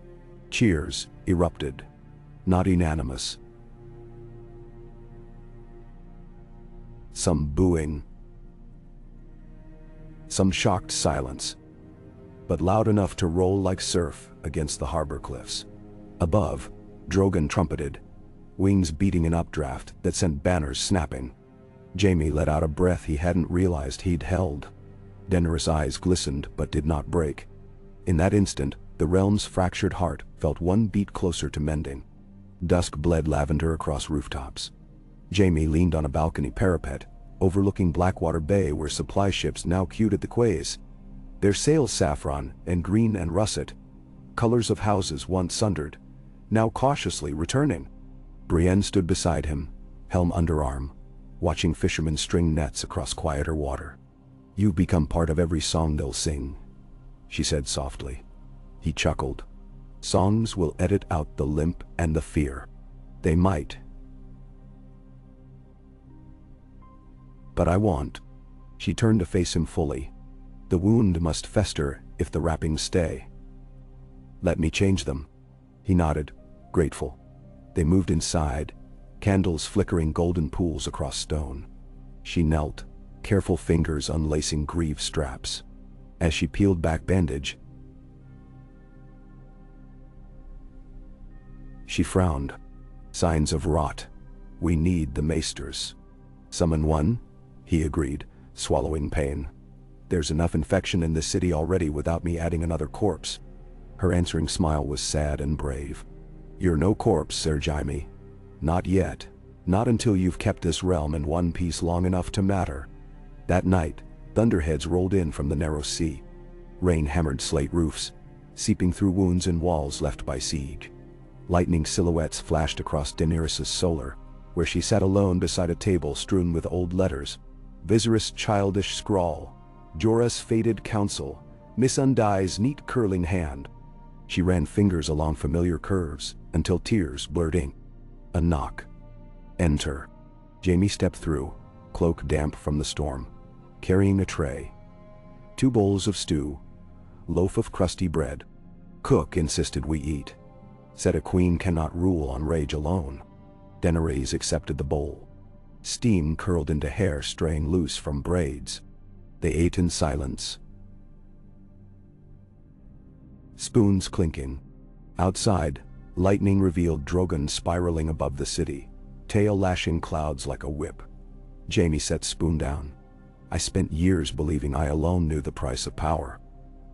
Cheers erupted, not unanimous. Some booing, some shocked silence, but loud enough to roll like surf against the harbor cliffs. Above, Drogon trumpeted, wings beating an updraft that sent banners snapping. Jaime let out a breath he hadn't realized he'd held. Daenerys' eyes glistened but did not break. In that instant, the realm's fractured heart felt one beat closer to mending. Dusk bled lavender across rooftops. Jaime leaned on a balcony parapet, overlooking Blackwater Bay where supply ships now queued at the quays. Their sails saffron and green and russet, colors of houses once sundered, now cautiously returning. Brienne stood beside him, helm under arm, watching fishermen string nets across quieter water. "You've become part of every song they'll sing," she said softly. He chuckled. "Songs will edit out the limp and the fear. They might. But I want." She turned to face him fully. "The wound must fester if the wrappings stay. Let me change them." He nodded, grateful. They moved inside, candles flickering golden pools across stone. She knelt, careful fingers unlacing greave straps. As she peeled back bandage, she frowned. "Signs of rot. We need the maesters." "Summon one," he agreed, swallowing pain. "There's enough infection in this city already without me adding another corpse." Her answering smile was sad and brave. "You're no corpse, Sir Jaime. Not yet. Not until you've kept this realm in one piece long enough to matter." That night, thunderheads rolled in from the narrow sea. Rain hammered slate roofs, seeping through wounds in walls left by siege. Lightning silhouettes flashed across Daenerys' solar, where she sat alone beside a table strewn with old letters. Viserys' childish scrawl, Jorah's faded counsel, Miss Undy's neat curling hand. She ran fingers along familiar curves until tears blurred ink. A knock. "Enter." Jaime stepped through, cloak damp from the storm, carrying a tray. 2 bowls of stew, loaf of crusty bread. Cook insisted we eat. Said a queen cannot rule on rage alone. Daenerys accepted the bowl. Steam curled into hair straying loose from braids. They ate in silence. Spoons clinking. Outside, lightning revealed Drogon spiraling above the city, tail lashing clouds like a whip. Jaime set spoon down. I spent years believing I alone knew the price of power.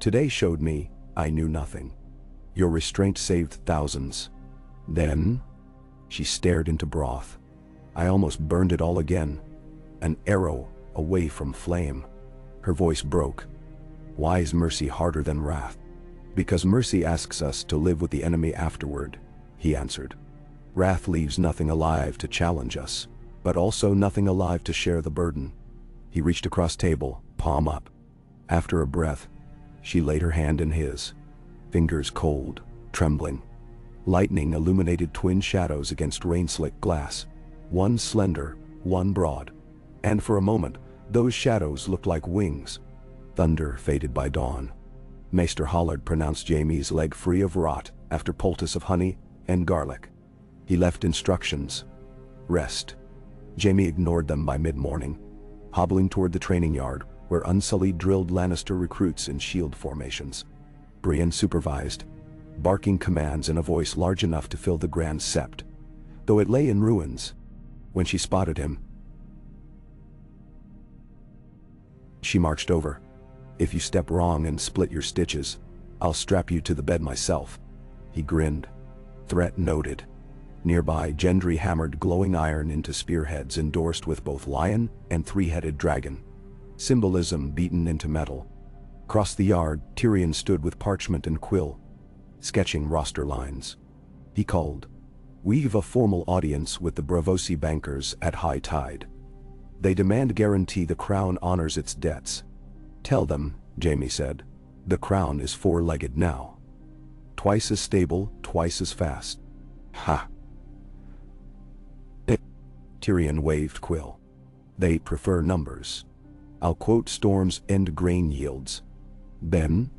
Today showed me I knew nothing. Your restraint saved thousands. Then, she stared into broth. I almost burned it all again. An arrow away from flame. Her voice broke. Why is mercy harder than wrath? Because mercy asks us to live with the enemy afterward, he answered. Wrath leaves nothing alive to challenge us, but also nothing alive to share the burden. He reached across table, palm up. After a breath, she laid her hand in his, fingers cold, trembling. Lightning illuminated twin shadows against rain-slick glass, one slender, one broad. And for a moment, those shadows looked like wings. Thunder faded by dawn. Maester Hollard pronounced Jaime's leg free of rot after poultice of honey and garlic. He left instructions. Rest. Jaime ignored them by mid-morning, hobbling toward the training yard where unsullied drilled Lannister recruits in shield formations. Brienne supervised, barking commands in a voice large enough to fill the Grand Sept, though it lay in ruins. When she spotted him, she marched over. If you step wrong and split your stitches, I'll strap you to the bed myself. He grinned. Threat noted. Nearby, Gendry hammered glowing iron into spearheads endorsed with both lion and 3-headed dragon. Symbolism beaten into metal. Across the yard, Tyrion stood with parchment and quill, sketching roster lines. He called. We've a formal audience with the Braavosi bankers at high tide. They demand guarantee the crown honors its debts. Tell them, Jaime said, the crown is 4-legged now. Twice as stable, twice as fast. Ha! Tyrion waved quill. They prefer numbers. I'll quote Storm's end grain yields. Then,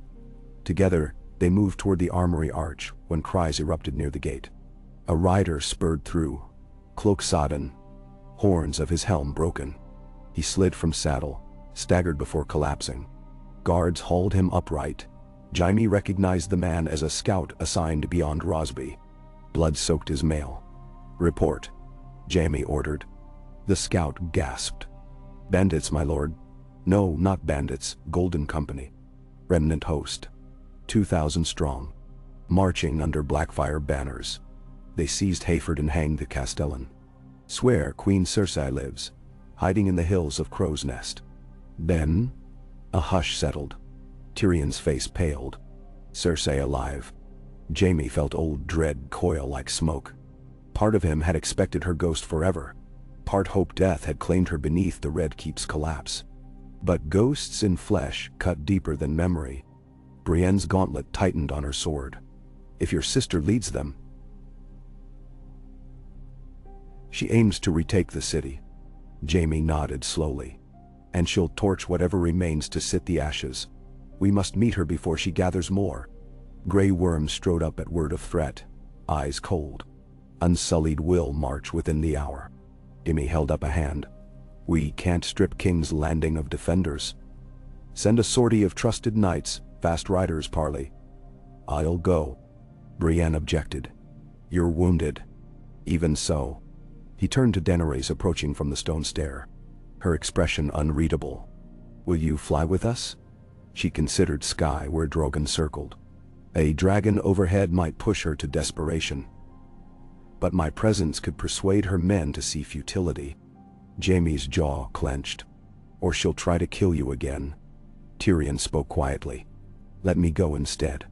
together, they moved toward the armory arch when cries erupted near the gate. A rider spurred through, cloak sodden, horns of his helm broken. He slid from saddle, staggered before collapsing. Guards hauled him upright. Jaime recognized the man as a scout assigned beyond Rosby. Blood soaked his mail. Report, Jaime ordered. The scout gasped. Bandits, my lord. No, not bandits, Golden Company. Remnant host. 2,000 strong. Marching under Blackfire banners. They seized Hayford and hanged the Castellan. Swear Queen Cersei lives, hiding in the hills of Crow's Nest. Then, a hush settled. Tyrion's face paled. Cersei alive. Jaime felt old dread coil like smoke. Part of him had expected her ghost forever. Part hoped death had claimed her beneath the Red Keep's collapse. But ghosts in flesh cut deeper than memory. Brienne's gauntlet tightened on her sword. If your sister leads them, she aims to retake the city. Jaime nodded slowly. And she'll torch whatever remains to sit the ashes. We must meet her before she gathers more. Grey worms strode up at word of threat, eyes cold. Unsullied will march within the hour. Jaime held up a hand. We can't strip King's Landing of defenders. Send a sortie of trusted knights, fast riders parley. I'll go. Brienne objected. You're wounded. Even so. He turned to Daenerys approaching from the stone stair. Her expression unreadable. Will you fly with us? She considered sky where Drogon circled. A dragon overhead might push her to desperation. But my presence could persuade her men to see futility. Jaime's jaw clenched. Or she'll try to kill you again. Tyrion spoke quietly. Let me go instead.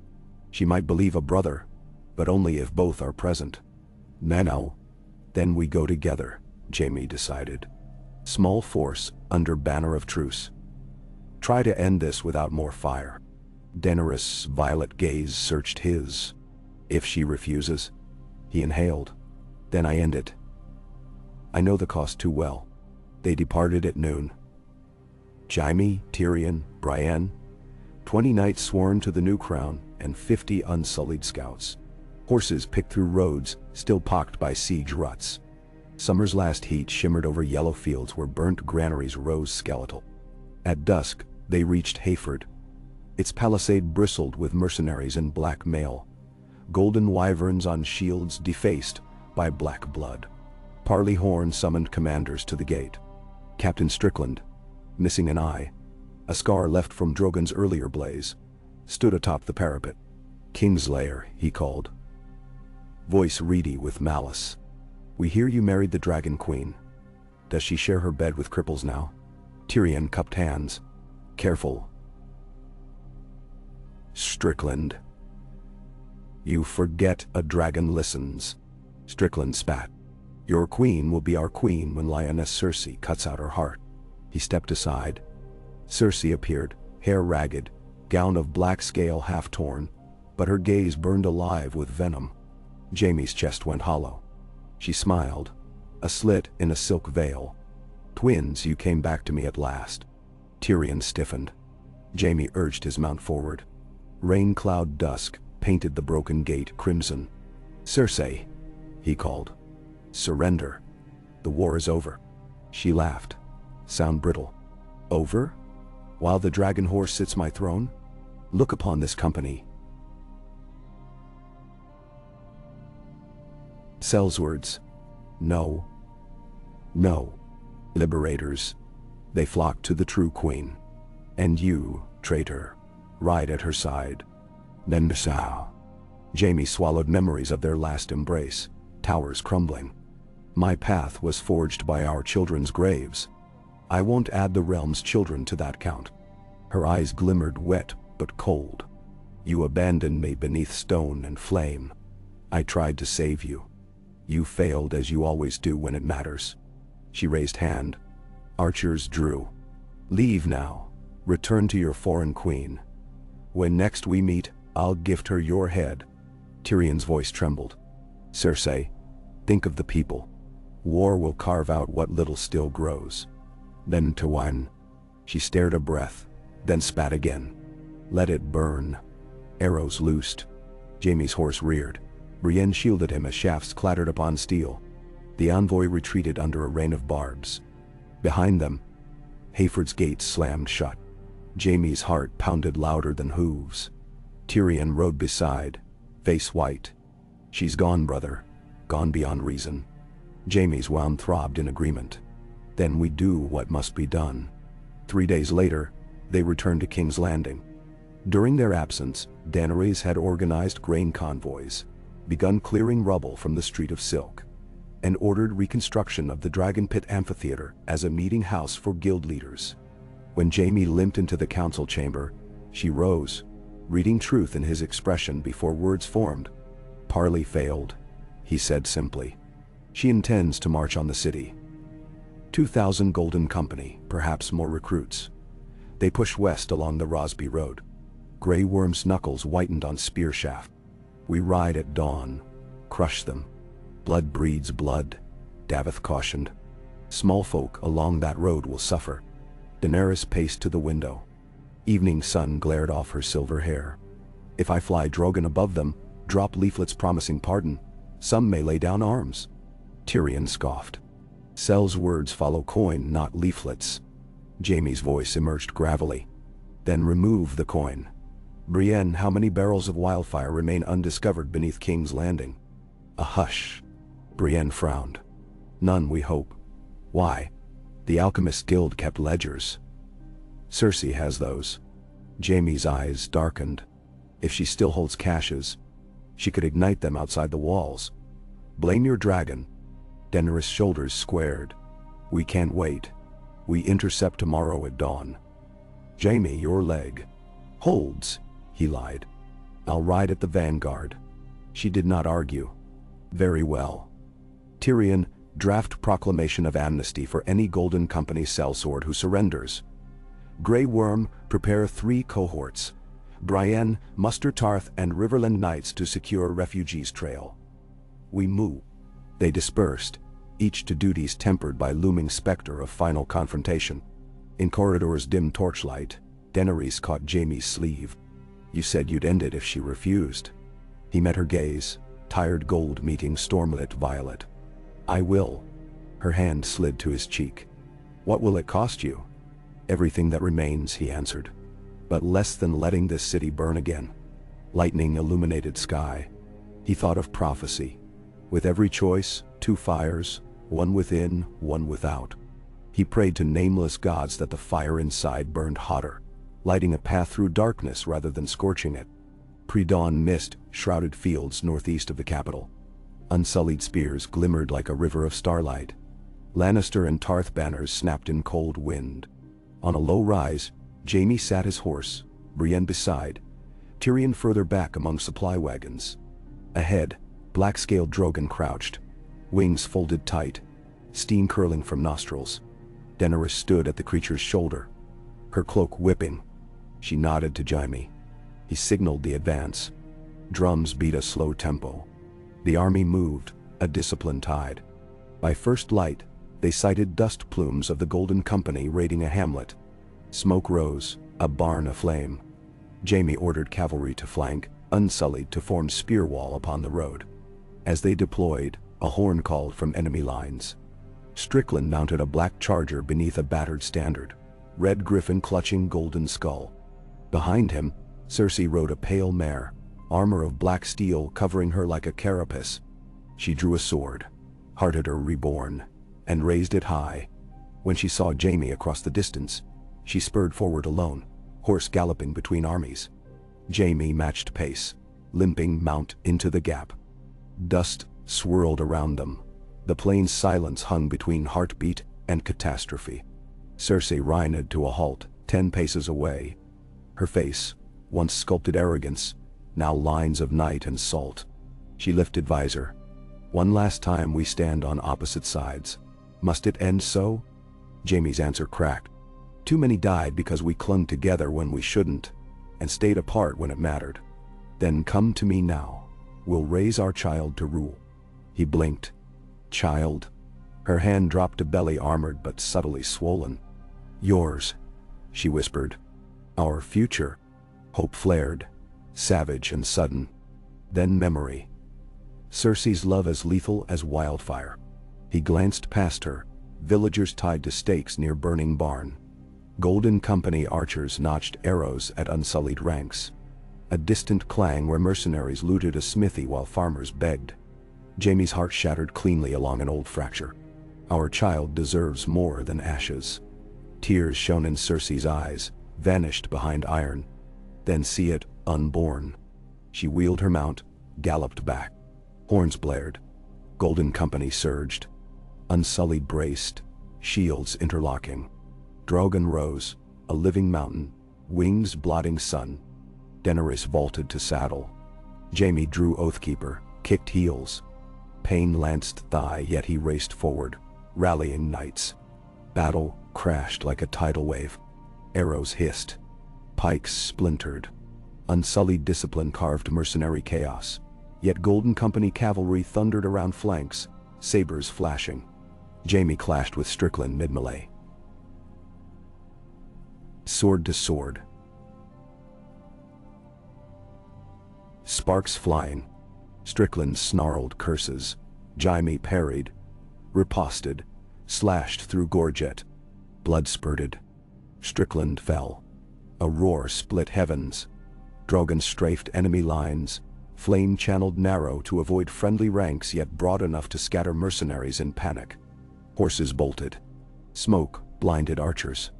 She might believe a brother, but only if both are present. No. Then we go together, Jaime decided. Small force under banner of truce. Try to end this without more fire. Daenerys' violet gaze searched his. If she refuses, he inhaled. Then I end it. I know the cost too well. They departed at noon. Jaime, Tyrion, Brienne, 20 knights sworn to the new crown, and 50 unsullied scouts. Horses picked through roads, still pocked by siege ruts. Summer's last heat shimmered over yellow fields where burnt granaries rose skeletal. At dusk, they reached Hayford. Its palisade bristled with mercenaries in black mail, golden wyverns on shields defaced by black blood. Parley Horn summoned commanders to the gate. Captain Strickland, missing an eye, a scar left from Drogon's earlier blaze, stood atop the parapet. "Kingslayer," he called, voice reedy with malice. "We hear you married the Dragon Queen. Does she share her bed with cripples now?" Tyrion cupped hands. "Careful, Strickland. You forget a dragon listens." Strickland spat. "Your queen will be our queen when Lioness Cersei cuts out her heart." He stepped aside. Cersei appeared, hair ragged, gown of black scale half torn, but her gaze burned alive with venom. Jaime's chest went hollow. She smiled, a slit in a silk veil. "Twins, you came back to me at last." Tyrion stiffened. Jaime urged his mount forward. Rain cloud dusk painted the broken gate crimson. "Cersei," he called. "Surrender. The war is over." She laughed. Sound brittle. "Over? While the dragon horse sits my throne? Look upon this company." Sellswords. No. No. Liberators. They flock to the true queen. And you, traitor, ride at her side. Then Bissau. Jaime swallowed memories of their last embrace, towers crumbling. "My path was forged by our children's graves. I won't add the realm's children to that count." Her eyes glimmered wet but cold. "You abandoned me beneath stone and flame. I tried to save you. You failed as you always do when it matters." She raised hand. Archers drew. "Leave now. Return to your foreign queen. When next we meet, I'll gift her your head." Tyrion's voice trembled. "Cersei, think of the people. War will carve out what little still grows." Then Tywin. She stared a breath, then spat again. "Let it burn." Arrows loosed. Jaime's horse reared. Brienne shielded him as shafts clattered upon steel. The envoy retreated under a rain of barbs. Behind them, Hayford's gates slammed shut. Jaime's heart pounded louder than hooves. Tyrion rode beside, face white. "She's gone, brother. Gone beyond reason." Jaime's wound throbbed in agreement. "Then we do what must be done." 3 days later, they returned to King's Landing. During their absence, Daenerys had organized grain convoys, begun clearing rubble from the Street of Silk, and ordered reconstruction of the Dragon Pit Amphitheater as a meeting house for guild leaders. When Jaime limped into the council chamber, she rose, reading truth in his expression before words formed. "Parley failed," he said simply. "She intends to march on the city. 2,000 golden company, perhaps more recruits." They pushed west along the Rosby Road. Grey Worm's knuckles whitened on spear shaft. "We ride at dawn. Crush them. Blood breeds blood," Davith cautioned. "Small folk along that road will suffer." Daenerys paced to the window. Evening sun glared off her silver hair. "If I fly Drogon above them, drop leaflets promising pardon, some may lay down arms." Tyrion scoffed. "Sell's words follow coin, not leaflets." Jaime's voice emerged gravelly. "Then remove the coin. Brienne, how many barrels of wildfire remain undiscovered beneath King's Landing?" A hush. Brienne frowned. "None, we hope." "Why?" "The Alchemist Guild kept ledgers. Cersei has those." Jaime's eyes darkened. "If she still holds caches, she could ignite them outside the walls." "Blame your dragon." Daenerys' shoulders squared. "We can't wait. We intercept tomorrow at dawn." "Jaime, your leg." "Holds," he lied. "I'll ride at the vanguard." She did not argue. "Very well. Tyrion, draft proclamation of amnesty for any Golden Company sellsword who surrenders. Grey Worm, prepare 3 cohorts. Brienne, muster Tarth and Riverland Knights to secure refugees' trail." We move. They dispersed, each to duties tempered by looming specter of final confrontation. In corridor's dim torchlight, Daenerys caught Jaime's sleeve. "You said you'd end it if she refused." He met her gaze, tired gold meeting stormlit violet. "I will." Her hand slid to his cheek. "What will it cost you?" "Everything that remains," he answered. "But less than letting this city burn again." Lightning illuminated sky. He thought of prophecy. With every choice, two fires, one within, one without. He prayed to nameless gods that the fire inside burned hotter, lighting a path through darkness rather than scorching it. Pre-dawn mist shrouded fields northeast of the capital. Unsullied spears glimmered like a river of starlight. Lannister and Tarth banners snapped in cold wind. On a low rise, Jaime sat his horse, Brienne beside, Tyrion further back among supply wagons. Ahead, black-scaled Drogon crouched, wings folded tight, steam curling from nostrils. Daenerys stood at the creature's shoulder, her cloak whipping. She nodded to Jaime. He signaled the advance. Drums beat a slow tempo. The army moved, a disciplined tide. By first light, they sighted dust plumes of the Golden Company raiding a hamlet. Smoke rose, a barn aflame. Jaime ordered cavalry to flank, Unsullied to form spear wall upon the road. As they deployed, a horn called from enemy lines. Strickland mounted a black charger beneath a battered standard, red griffin clutching golden skull. Behind him, Cersei rode a pale mare, armor of black steel covering her like a carapace. She drew a sword, Heartader reborn, and raised it high. When she saw Jaime across the distance, she spurred forward alone, horse galloping between armies. Jaime matched pace, limping mount into the gap. Dust swirled around them. The plain's silence hung between heartbeat and catastrophe. Cersei reined to a halt, 10 paces away. Her face, once sculpted arrogance, now lines of night and salt. She lifted visor. "One last time we stand on opposite sides. Must it end so?" Jaime's answer cracked. "Too many died because we clung together when we shouldn't, and stayed apart when it mattered. Then come to me now. We'll raise our child to rule." He blinked. "Child?" Her hand dropped to belly armored but subtly swollen. "Yours," she whispered. "Our future." Hope flared, savage and sudden. Then memory. Cersei's love as lethal as wildfire. He glanced past her, villagers tied to stakes near burning barn. Golden Company archers notched arrows at unsullied ranks. A distant clang where mercenaries looted a smithy while farmers begged. Jaime's heart shattered cleanly along an old fracture. Our child deserves more than ashes. Tears shone in Cersei's eyes, vanished behind iron. Then see it, unborn. She wheeled her mount, galloped back. Horns blared. Golden Company surged. Unsullied braced, shields interlocking. Drogon rose, a living mountain, wings blotting sun. Daenerys vaulted to saddle. Jaime drew Oathkeeper, kicked heels. Pain lanced thigh, yet he raced forward, rallying knights. Battle crashed like a tidal wave. Arrows hissed. Pikes splintered. Unsullied discipline carved mercenary chaos. Yet Golden Company cavalry thundered around flanks, sabers flashing. Jaime clashed with Strickland mid-melee. Sword to sword. Sparks flying. Strickland snarled curses. Jaime parried, riposted, slashed through gorget. Blood spurted. Strickland fell. A roar split heavens. Drogon strafed enemy lines, flame channeled narrow to avoid friendly ranks yet broad enough to scatter mercenaries in panic. Horses bolted. Smoke blinded archers.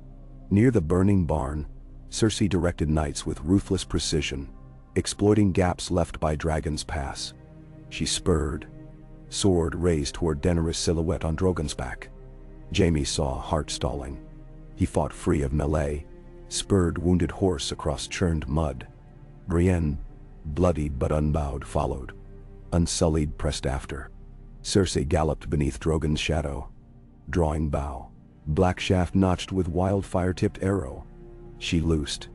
Near the burning barn, Cersei directed knights with ruthless precision, exploiting gaps left by Dragon's Pass. She spurred, sword raised toward Daenerys' silhouette on Drogon's back. Jaime saw heart stalling. He fought free of melee, spurred wounded horse across churned mud. Brienne, bloodied but unbowed, followed. Unsullied pressed after. Cersei galloped beneath Drogon's shadow, drawing bow. Black shaft notched with wildfire-tipped arrow. She loosed.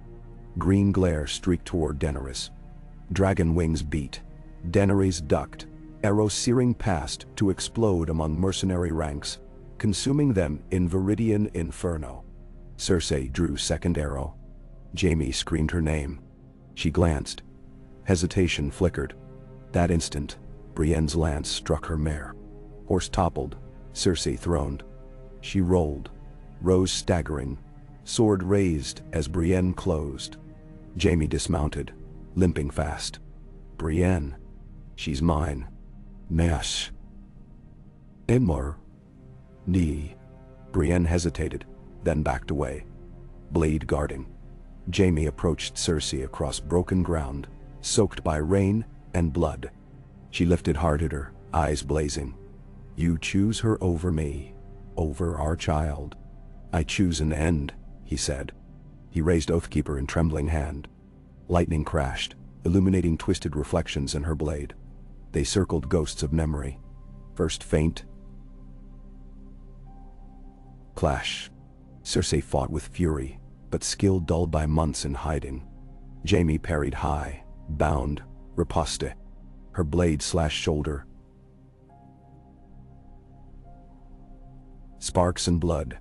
Green glare streaked toward Daenerys. Dragon wings beat. Daenerys ducked, arrow searing past to explode among mercenary ranks, consuming them in viridian inferno. Cersei drew second arrow. Jaime screamed her name. She glanced. Hesitation flickered. That instant, Brienne's lance struck her mare. Horse toppled, Cersei throned. She rolled, rose staggering, sword raised as Brienne closed. Jaime dismounted, limping fast. Brienne, she's mine. Mash. Emor. Knee. Brienne hesitated, then backed away, blade guarding. Jaime approached Cersei across broken ground, soaked by rain and blood. She lifted hard-hitter, eyes blazing. You choose her over me, over our child. I choose an end, he said. He raised Oathkeeper in trembling hand. Lightning crashed, illuminating twisted reflections in her blade. They circled ghosts of memory. First faint. Clash. Cersei fought with fury, but skill dulled by months in hiding. Jaime parried high, bound, riposte. Her blade slashed shoulder. Sparks and blood.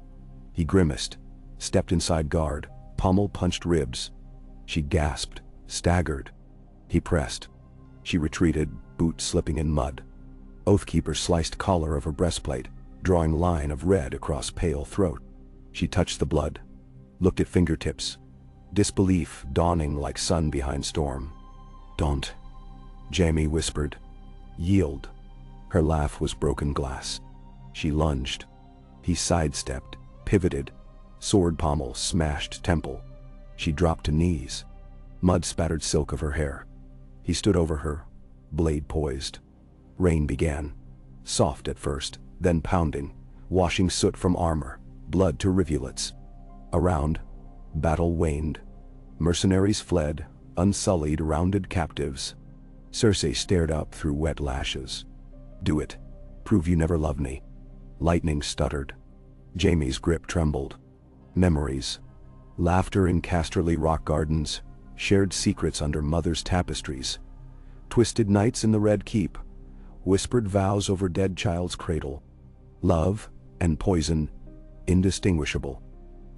He grimaced, stepped inside guard, pommel punched ribs. She gasped, staggered. He pressed. She retreated, boot slipping in mud. Oathkeeper sliced collar of her breastplate, drawing line of red across pale throat. She touched the blood, looked at fingertips, disbelief dawning like sun behind storm. Don't, Jaime whispered. Yield. Her laugh was broken glass. She lunged. He sidestepped, pivoted, sword pommel smashed temple. She dropped to knees. Mud spattered silk of her hair. He stood over her, blade poised. Rain began, soft at first, then pounding, washing soot from armor, blood to rivulets. Around, battle waned. Mercenaries fled, unsullied, rounded captives. Cersei stared up through wet lashes. Do it. Prove you never loved me. Lightning stuttered. Jaime's grip trembled. Memories. Laughter in Casterly rock gardens, shared secrets under mother's tapestries. Twisted nights in the Red Keep, whispered vows over dead child's cradle. Love and poison, indistinguishable.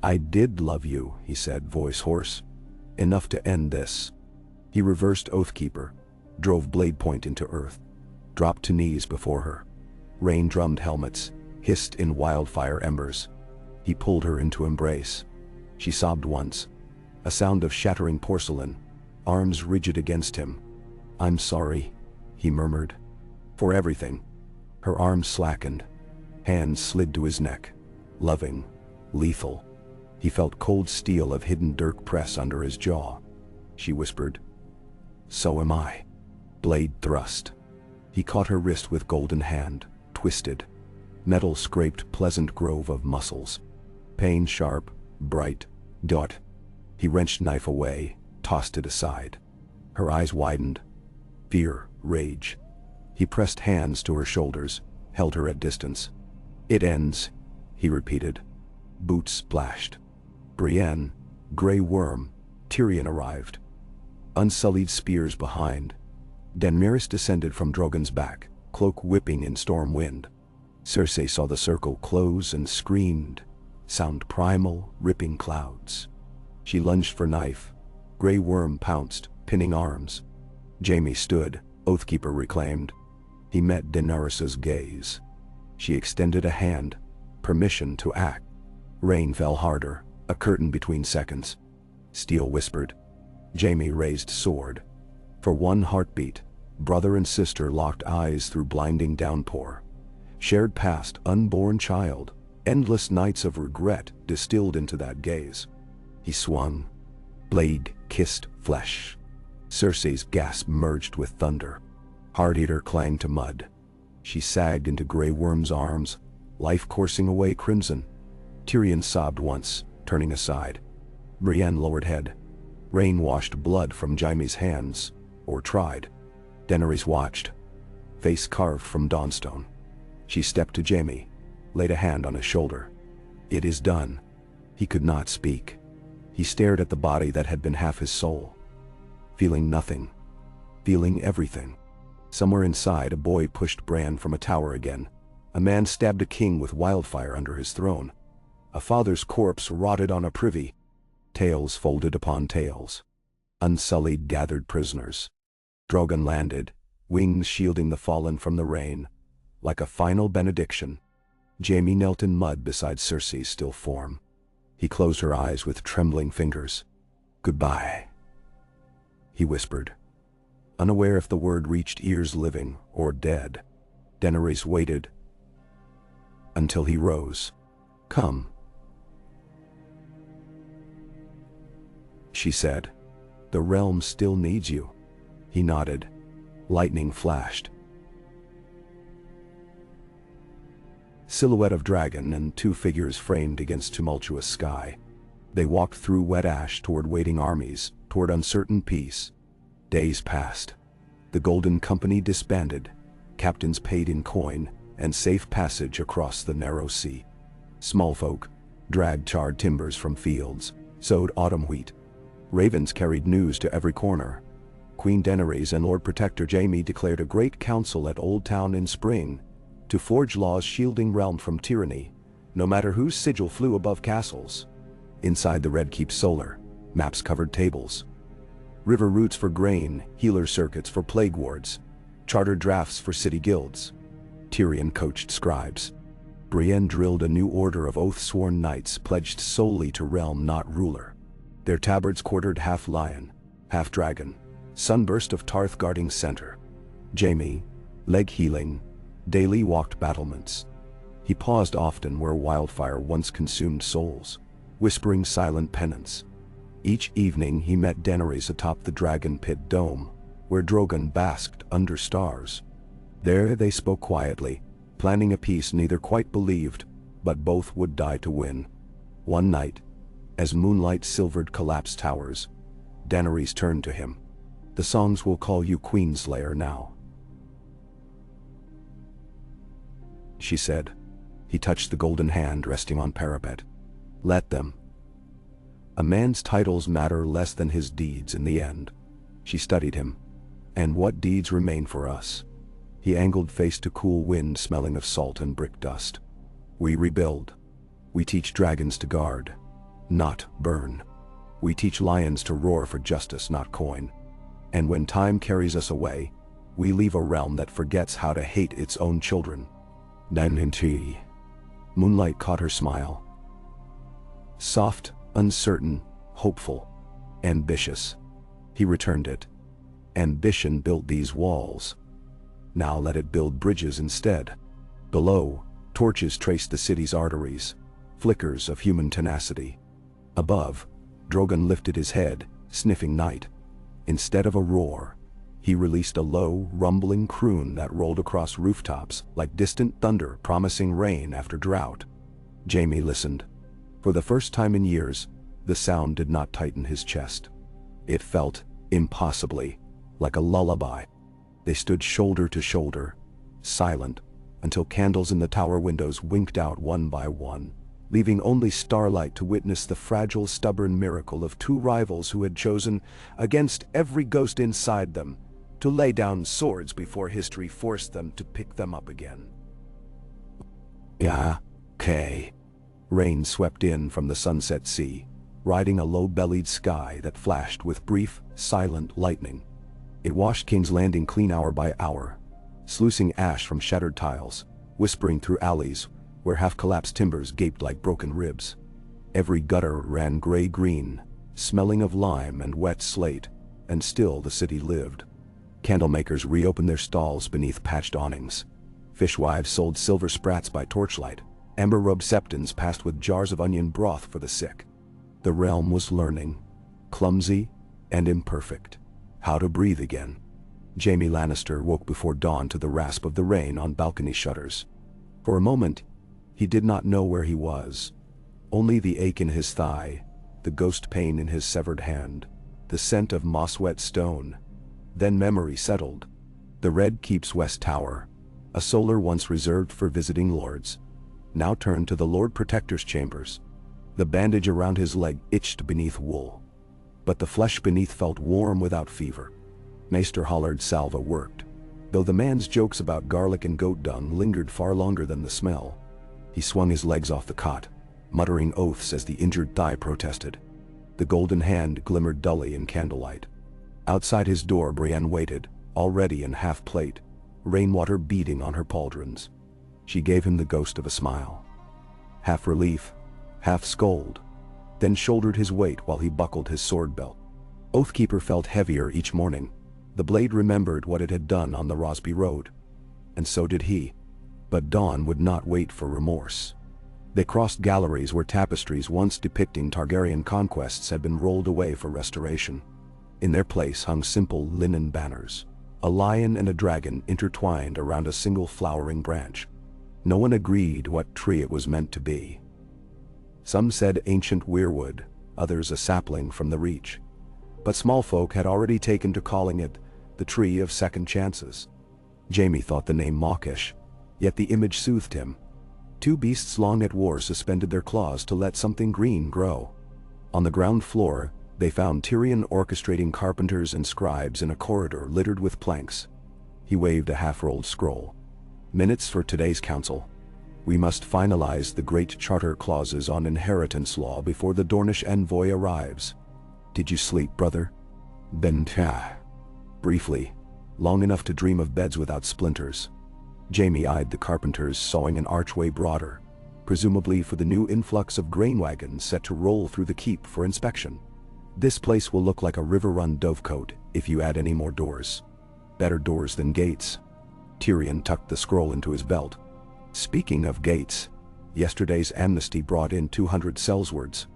I did love you, he said, voice hoarse. Enough to end this. He reversed Oathkeeper, drove blade point into earth, dropped to knees before her. Rain drummed helmets, hissed in wildfire embers. He pulled her into embrace. She sobbed once, a sound of shattering porcelain, arms rigid against him. I'm sorry, he murmured. For everything. Her arms slackened, hands slid to his neck, loving, lethal. He felt cold steel of hidden dirk press under his jaw. She whispered, So am I. Blade thrust. He caught her wrist with golden hand, twisted. Metal scraped pleasant grove of muscles. Pain sharp, bright, dot. He wrenched knife away, tossed it aside. Her eyes widened. Fear, rage. He pressed hands to her shoulders, held her at distance. It ends, he repeated. Boots splashed. Brienne, gray worm, Tyrion arrived. Unsullied spears behind. Daenerys descended from Drogon's back, cloak whipping in storm wind. Cersei saw the circle close and screamed, sound primal, ripping clouds. She lunged for knife. Gray worm pounced, pinning arms. Jaime stood, Oathkeeper reclaimed. He met Daenerys's gaze. She extended a hand, permission to act. Rain fell harder, a curtain between seconds. Steel whispered. Jaime raised sword. For one heartbeat, brother and sister locked eyes through blinding downpour. Shared past, unborn child, endless nights of regret distilled into that gaze. He swung. Blade kissed flesh. Cersei's gasp merged with thunder. Heart-eater clanged to mud. She sagged into Grey Worm's arms, life coursing away crimson. Tyrion sobbed once, turning aside. Brienne lowered head. Rain washed blood from Jaime's hands, or tried. Daenerys watched, face carved from dawnstone. She stepped to Jaime, laid a hand on his shoulder. It is done. He could not speak. He stared at the body that had been half his soul. Feeling nothing. Feeling everything. Somewhere inside, a boy pushed Bran from a tower again. A man stabbed a king with wildfire under his throne. A father's corpse rotted on a privy. Tales folded upon tales. Unsullied gathered prisoners. Drogon landed, wings shielding the fallen from the rain. Like a final benediction, Jaime knelt in mud beside Cersei's still form. He closed her eyes with trembling fingers. "Goodbye," he whispered, unaware if the word reached ears living or dead. Daenerys waited until he rose. "Come," she said. "The realm still needs you." He nodded. Lightning flashed. Silhouette of dragon and two figures framed against tumultuous sky. They walked through wet ash toward waiting armies, toward uncertain peace. Days passed. The Golden Company disbanded, captains paid in coin, and safe passage across the narrow sea. Small folk dragged charred timbers from fields, sowed autumn wheat. Ravens carried news to every corner. Queen Daenerys and Lord Protector Jaime declared a great council at Old Town in spring, to forge laws shielding realm from tyranny, no matter whose sigil flew above castles. Inside the Red Keep solar, maps covered tables. River routes for grain, healer circuits for plague wards, chartered drafts for city guilds. Tyrion coached scribes. Brienne drilled a new order of oath-sworn knights pledged solely to realm not ruler. Their tabards quartered half lion, half dragon, sunburst of Tarth guarding center. Jaime, leg healing, daily walked battlements. He paused often where wildfire once consumed souls, whispering silent penance. Each evening he met Daenerys atop the Dragon Pit dome, where Drogon basked under stars. There they spoke quietly, planning a peace neither quite believed, but both would die to win. One night, as moonlight silvered collapsed towers, Daenerys turned to him. "The songs will call you Queenslayer now," she said. He touched the golden hand resting on parapet. "Let them. A man's titles matter less than his deeds in the end." She studied him. "And what deeds remain for us?" He angled face to cool wind smelling of salt and brick dust. "We rebuild. We teach dragons to guard, not burn. We teach lions to roar for justice, not coin. And when time carries us away, we leave a realm that forgets how to hate its own children." Daenerys. Moonlight caught her smile. Soft, uncertain, hopeful, ambitious. He returned it. Ambition built these walls. Now let it build bridges instead. Below, torches traced the city's arteries, flickers of human tenacity. Above, Drogon lifted his head, sniffing night. Instead of a roar, he released a low, rumbling croon that rolled across rooftops like distant thunder promising rain after drought. Jaime listened. For the first time in years, the sound did not tighten his chest. It felt, impossibly, like a lullaby. They stood shoulder to shoulder, silent, until candles in the tower windows winked out one by one, leaving only starlight to witness the fragile, stubborn miracle of two rivals who had chosen, against every ghost inside them, to lay down swords before history forced them to pick them up again. "Yeah, okay." Rain swept in from the sunset sea, riding a low-bellied sky that flashed with brief, silent lightning. It washed King's Landing clean hour by hour, sluicing ash from shattered tiles, whispering through alleys where half-collapsed timbers gaped like broken ribs. Every gutter ran gray-green, smelling of lime and wet slate, and still the city lived. Candlemakers reopened their stalls beneath patched awnings. Fishwives sold silver sprats by torchlight. Amber-rubbed septons passed with jars of onion broth for the sick. The realm was learning, clumsy and imperfect, how to breathe again. Jaime Lannister woke before dawn to the rasp of the rain on balcony shutters. For a moment, he did not know where he was. Only the ache in his thigh, the ghost pain in his severed hand, the scent of moss-wet stone. Then memory settled. The Red Keep's West Tower, a solar once reserved for visiting lords, now turned to the Lord Protector's chambers. The bandage around his leg itched beneath wool, but the flesh beneath felt warm without fever. Maester Hollard's salve worked. though the man's jokes about garlic and goat dung lingered far longer than the smell. He swung his legs off the cot, muttering oaths as the injured thigh protested. The golden hand glimmered dully in candlelight. Outside his door Brienne waited, already in half plate, rainwater beading on her pauldrons. She gave him the ghost of a smile. Half relief, half scold, then shouldered his weight while he buckled his sword belt. Oathkeeper felt heavier each morning. The blade remembered what it had done on the Rosby Road. And so did he. But Dawn would not wait for remorse. They crossed galleries where tapestries once depicting Targaryen conquests had been rolled away for restoration. In their place hung simple linen banners, a lion and a dragon intertwined around a single flowering branch. No one agreed what tree it was meant to be. Some said ancient weirwood, others a sapling from the Reach. But small folk had already taken to calling it the Tree of Second Chances. Jaime thought the name mawkish, yet the image soothed him. Two beasts long at war suspended their claws to let something green grow. On the ground floor, they found Tyrion orchestrating carpenters and scribes in a corridor littered with planks. He waved a half-rolled scroll. Minutes for today's council. We must finalize the great charter clauses on inheritance law before the Dornish envoy arrives. Did you sleep, brother? Ben-Tah. Briefly, long enough to dream of beds without splinters. Jaime eyed the carpenters sawing an archway broader, presumably for the new influx of grain wagons set to roll through the keep for inspection. This place will look like a river-run dovecote if you add any more doors. Better doors than gates. Tyrion tucked the scroll into his belt. Speaking of gates, yesterday's amnesty brought in 200 sellswards.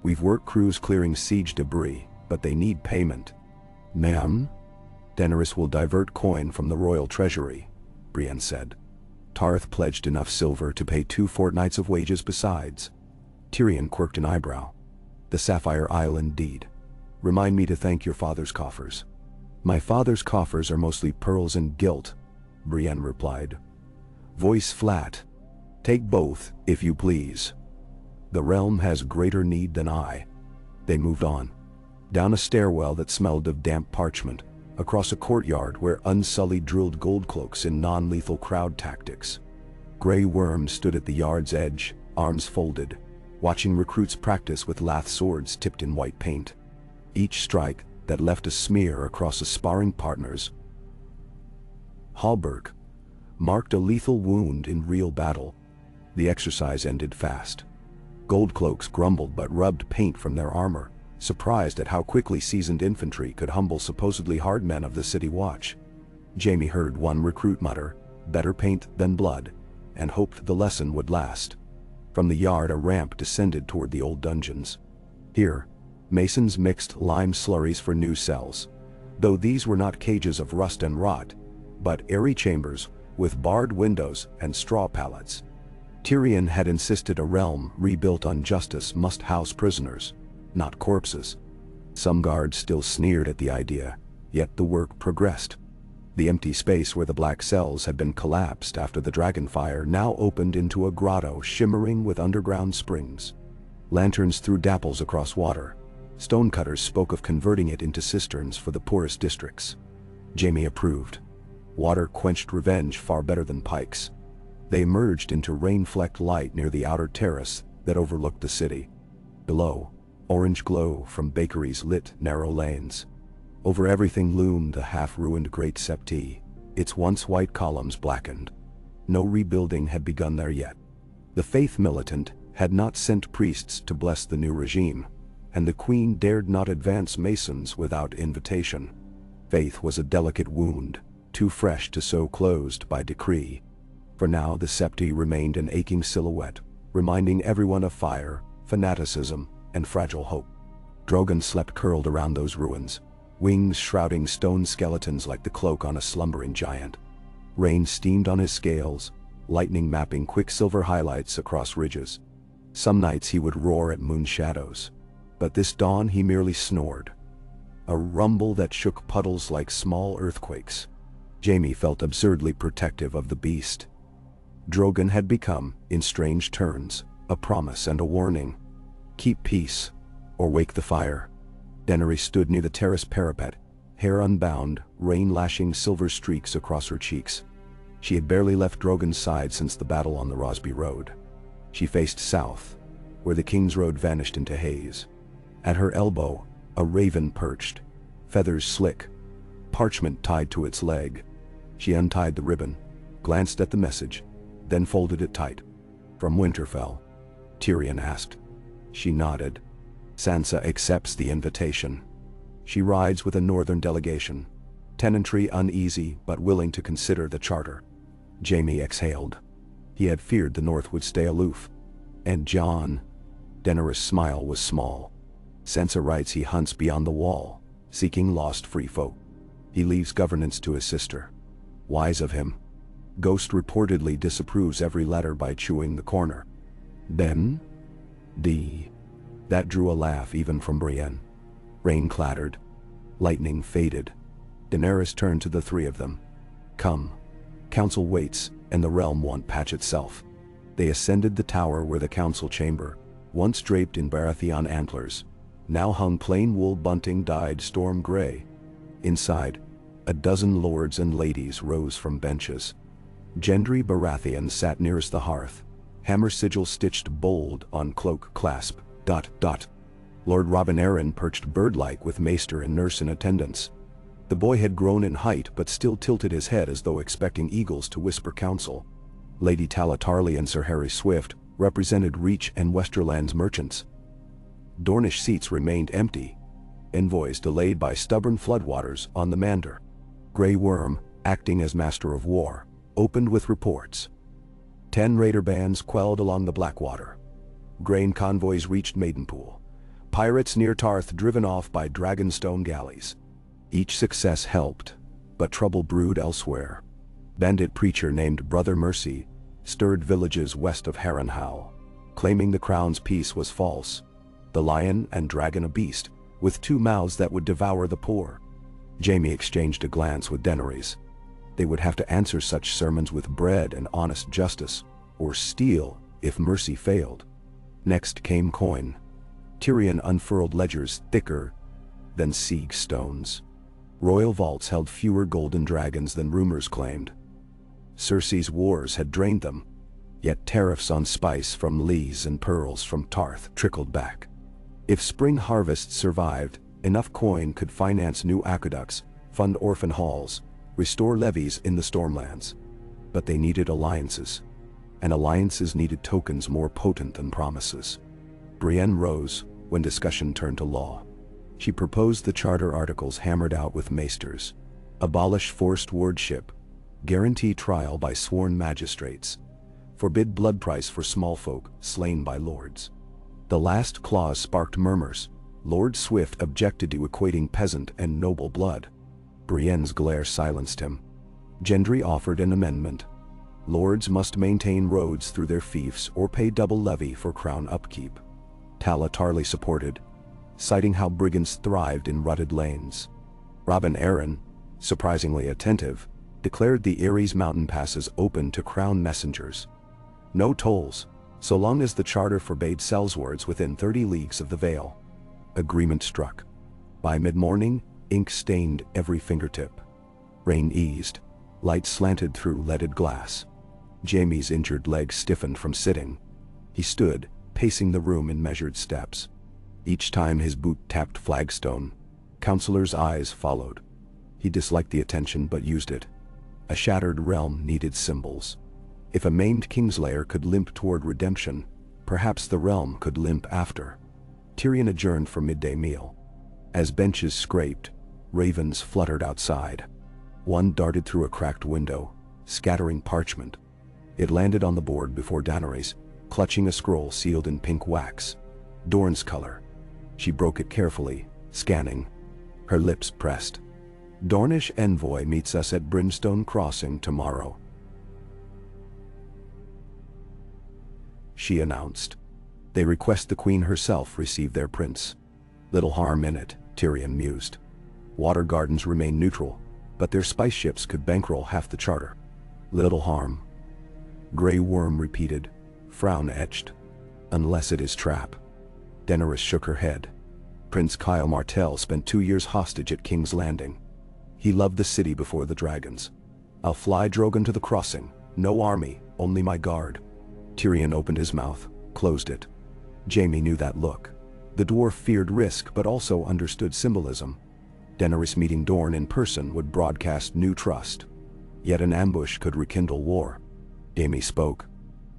We've work crews clearing siege debris, but they need payment. Ma'am? Daenerys will divert coin from the royal treasury, Brienne said. Tarth pledged enough silver to pay 2 fortnights of wages besides. Tyrion quirked an eyebrow. The Sapphire Isle indeed. Remind me to thank your father's coffers. My father's coffers are mostly pearls and gilt, Brienne replied. Voice flat. Take both, if you please. The realm has greater need than I. They moved on. Down a stairwell that smelled of damp parchment, across a courtyard where unsullied drilled gold cloaks in non-lethal crowd tactics. Grey worms stood at the yard's edge, arms folded, watching recruits practice with lath swords tipped in white paint. Each strike that left a smear across a sparring partner's hauberk marked a lethal wound in real battle. The exercise ended fast. Gold cloaks grumbled but rubbed paint from their armor, surprised at how quickly seasoned infantry could humble supposedly hard men of the city watch. Jaime heard one recruit mutter, "Better paint than blood," and hoped the lesson would last. From the yard a ramp descended toward the old dungeons. Here, masons mixed lime slurries for new cells, though these were not cages of rust and rot, but airy chambers with barred windows and straw pallets. Tyrion had insisted a realm rebuilt on justice must house prisoners, not corpses. Some guards still sneered at the idea, yet the work progressed. The empty space where the black cells had been collapsed after the dragonfire now opened into a grotto shimmering with underground springs. Lanterns threw dapples across water. Stonecutters spoke of converting it into cisterns for the poorest districts. Jaime approved. Water quenched revenge far better than pikes. They emerged into rain-flecked light near the outer terrace that overlooked the city. Below, orange glow from bakeries lit narrow lanes. Over everything loomed the half-ruined Great Septi, its once white columns blackened. No rebuilding had begun there yet. The faith militant had not sent priests to bless the new regime, and the queen dared not advance masons without invitation. Faith was a delicate wound, too fresh to sew closed by decree. For now the Septi remained an aching silhouette, reminding everyone of fire, fanaticism, and fragile hope. Drogon slept curled around those ruins, wings shrouding stone skeletons like the cloak on a slumbering giant. Rain steamed on his scales, lightning mapping quicksilver highlights across ridges. Some nights he would roar at moon shadows, but this dawn he merely snored. A rumble that shook puddles like small earthquakes. Jaime felt absurdly protective of the beast. Drogon had become, in strange turns, a promise and a warning. Keep peace, or wake the fire. Daenerys stood near the terrace parapet, hair unbound, rain lashing silver streaks across her cheeks. She had barely left Drogon's side since the battle on the Rosby Road. She faced south, where the King's Road vanished into haze. At her elbow, a raven perched, feathers slick, parchment tied to its leg. She untied the ribbon, glanced at the message, then folded it tight. "From Winterfell?" Tyrion asked. She nodded. "Sansa accepts the invitation. She rides with a northern delegation. Tenantry uneasy but willing to consider the charter." Jaime exhaled. He had feared the North would stay aloof. "And Jon?" Daenerys' smile was small. "Sansa writes he hunts beyond the wall, seeking lost free folk. He leaves governance to his sister. Wise of him. Ghost reportedly disapproves every letter by chewing the corner." "Then?" That drew a laugh even from Brienne. Rain clattered. Lightning faded. Daenerys turned to the three of them. "Come. Council waits, and the realm won't patch itself." They ascended the tower where the council chamber, once draped in Baratheon antlers, now hung plain wool bunting dyed storm gray. Inside, a dozen lords and ladies rose from benches. Gendry Baratheon sat nearest the hearth, hammer sigil stitched bold on cloak clasp. Lord Robin Arryn perched bird-like with maester and nurse in attendance. The boy had grown in height but still tilted his head as though expecting eagles to whisper counsel. Lady Tala Tarly and Sir Harry Swift represented Reach and Westerland's merchants. Dornish seats remained empty, envoys delayed by stubborn floodwaters on the Mander. Grey Worm, acting as master of war, opened with reports. 10 raider bands quelled along the Blackwater. Grain convoys reached Maidenpool. Pirates near Tarth driven off by Dragonstone galleys. Each success helped, but trouble brewed elsewhere. Bandit preacher named Brother Mercy stirred villages west of Harrenhal, claiming the crown's peace was false. The lion and dragon a beast, with 2 mouths that would devour the poor. Jaime exchanged a glance with Daenerys. They would have to answer such sermons with bread and honest justice, or steel if mercy failed. Next came coin. Tyrion unfurled ledgers thicker than siege stones. Royal vaults held fewer golden dragons than rumors claimed. Cersei's wars had drained them, yet tariffs on spice from Lees and pearls from Tarth trickled back. If spring harvests survived, enough coin could finance new aqueducts, fund orphan halls, restore levees in the Stormlands. But they needed alliances, and alliances needed tokens more potent than promises. Brienne rose when discussion turned to law. She proposed the charter articles hammered out with maesters. Abolish forced wardship, guarantee trial by sworn magistrates, forbid blood price for small folk slain by lords. The last clause sparked murmurs. Lord Swift objected to equating peasant and noble blood. Brienne's glare silenced him. Gendry offered an amendment. Lords must maintain roads through their fiefs or pay double levy for crown upkeep. Tala Tarly supported, citing how brigands thrived in rutted lanes. Robin Arryn, surprisingly attentive, declared the Ares mountain passes open to crown messengers. No tolls, so long as the charter forbade sellswords within 30 leagues of the Vale. Agreement struck. By mid-morning, ink stained every fingertip. Rain eased. Light slanted through leaded glass. Jaime's injured legs stiffened from sitting. He stood, pacing the room in measured steps. Each time his boot tapped flagstone, counselors' eyes followed. He disliked the attention but used it. A shattered realm needed symbols. If a maimed Kingslayer could limp toward redemption, perhaps the realm could limp after. Tyrion adjourned for midday meal. As benches scraped, ravens fluttered outside. One darted through a cracked window, scattering parchment. It landed on the board before Daenerys, clutching a scroll sealed in pink wax. Dorne's color. She broke it carefully, scanning. Her lips pressed. Dornish envoy meets us at Brimstone Crossing tomorrow, she announced. They request the Queen herself receive their prince. Little harm in it, Tyrion mused. Water gardens remain neutral, but their spice ships could bankroll half the charter. Little harm. Grey Worm repeated, frown etched. Unless it is trap. Daenerys shook her head. Prince Kyle Martell spent 2 years hostage at King's Landing. He loved the city before the dragons. I'll fly Drogon to the crossing. No army, only my guard. Tyrion opened his mouth, closed it. Jaime knew that look. The dwarf feared risk but also understood symbolism. Daenerys meeting Dorne in person would broadcast new trust. Yet an ambush could rekindle war. Jaime spoke.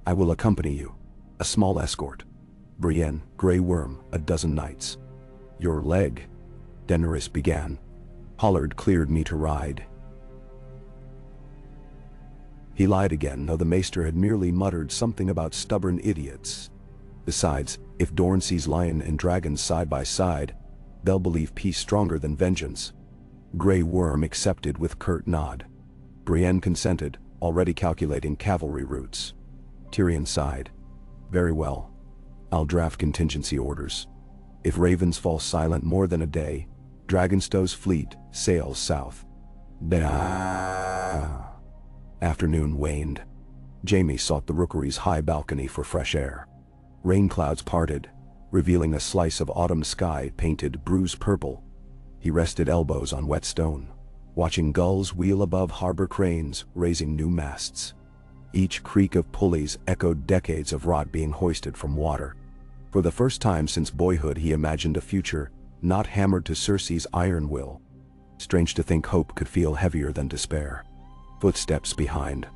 I will accompany you. A small escort. Brienne, Grey Worm, a dozen knights. Your leg, Daenerys began. Hollard cleared me to ride. He lied again, though the maester had merely muttered something about stubborn idiots. Besides, if Dorne sees lion and dragons side by side, they'll believe peace stronger than vengeance. Grey Worm accepted with curt nod. Brienne consented, already calculating cavalry routes. Tyrion sighed. Very well. I'll draft contingency orders. If ravens fall silent more than a day, Dragonstow's fleet sails south. Afternoon waned. Jaime sought the rookery's high balcony for fresh air. Rain clouds parted, revealing a slice of autumn sky painted bruise purple. He rested elbows on wet stone, watching gulls wheel above harbor cranes raising new masts. Each creak of pulleys echoed decades of rot being hoisted from water. For the first time since boyhood he imagined a future not hammered to Cersei's iron will. Strange to think hope could feel heavier than despair. Footsteps behind.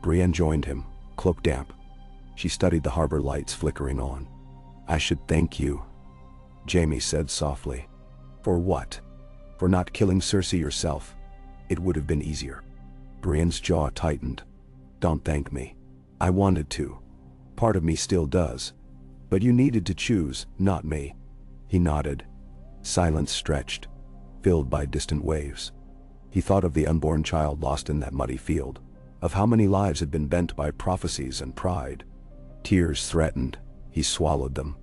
Brienne joined him, cloak damp. She studied the harbor lights flickering on. I should thank you, Jaime said softly. For what? For not killing Cersei yourself. It would have been easier. Brienne's jaw tightened. Don't thank me. I wanted to. Part of me still does. But you needed to choose, not me. He nodded. Silence stretched, filled by distant waves. He thought of the unborn child lost in that muddy field, of how many lives had been bent by prophecies and pride. Tears threatened. He swallowed them.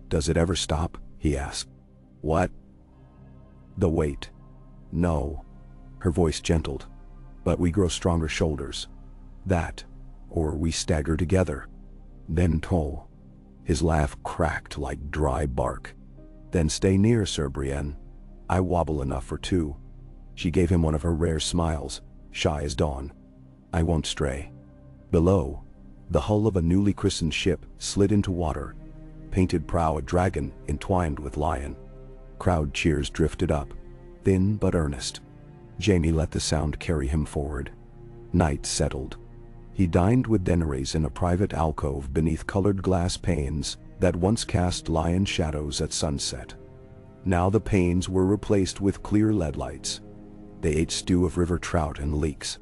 Does it ever stop? He asked. What? The weight. No. Her voice gentled. But we grow stronger shoulders. That. Or we stagger together. Then toll. His laugh cracked like dry bark. Then stay near, Sir Brienne. I wobble enough for two. She gave him one of her rare smiles, shy as dawn. I won't stray. Below, the hull of a newly christened ship slid into water, painted prow a dragon entwined with lion. Crowd cheers drifted up, thin but earnest. Jaime let the sound carry him forward. Night settled. He dined with Daenerys in a private alcove beneath colored glass panes that once cast lion shadows at sunset. Now the panes were replaced with clear lead lights. They ate stew of river trout and leeks.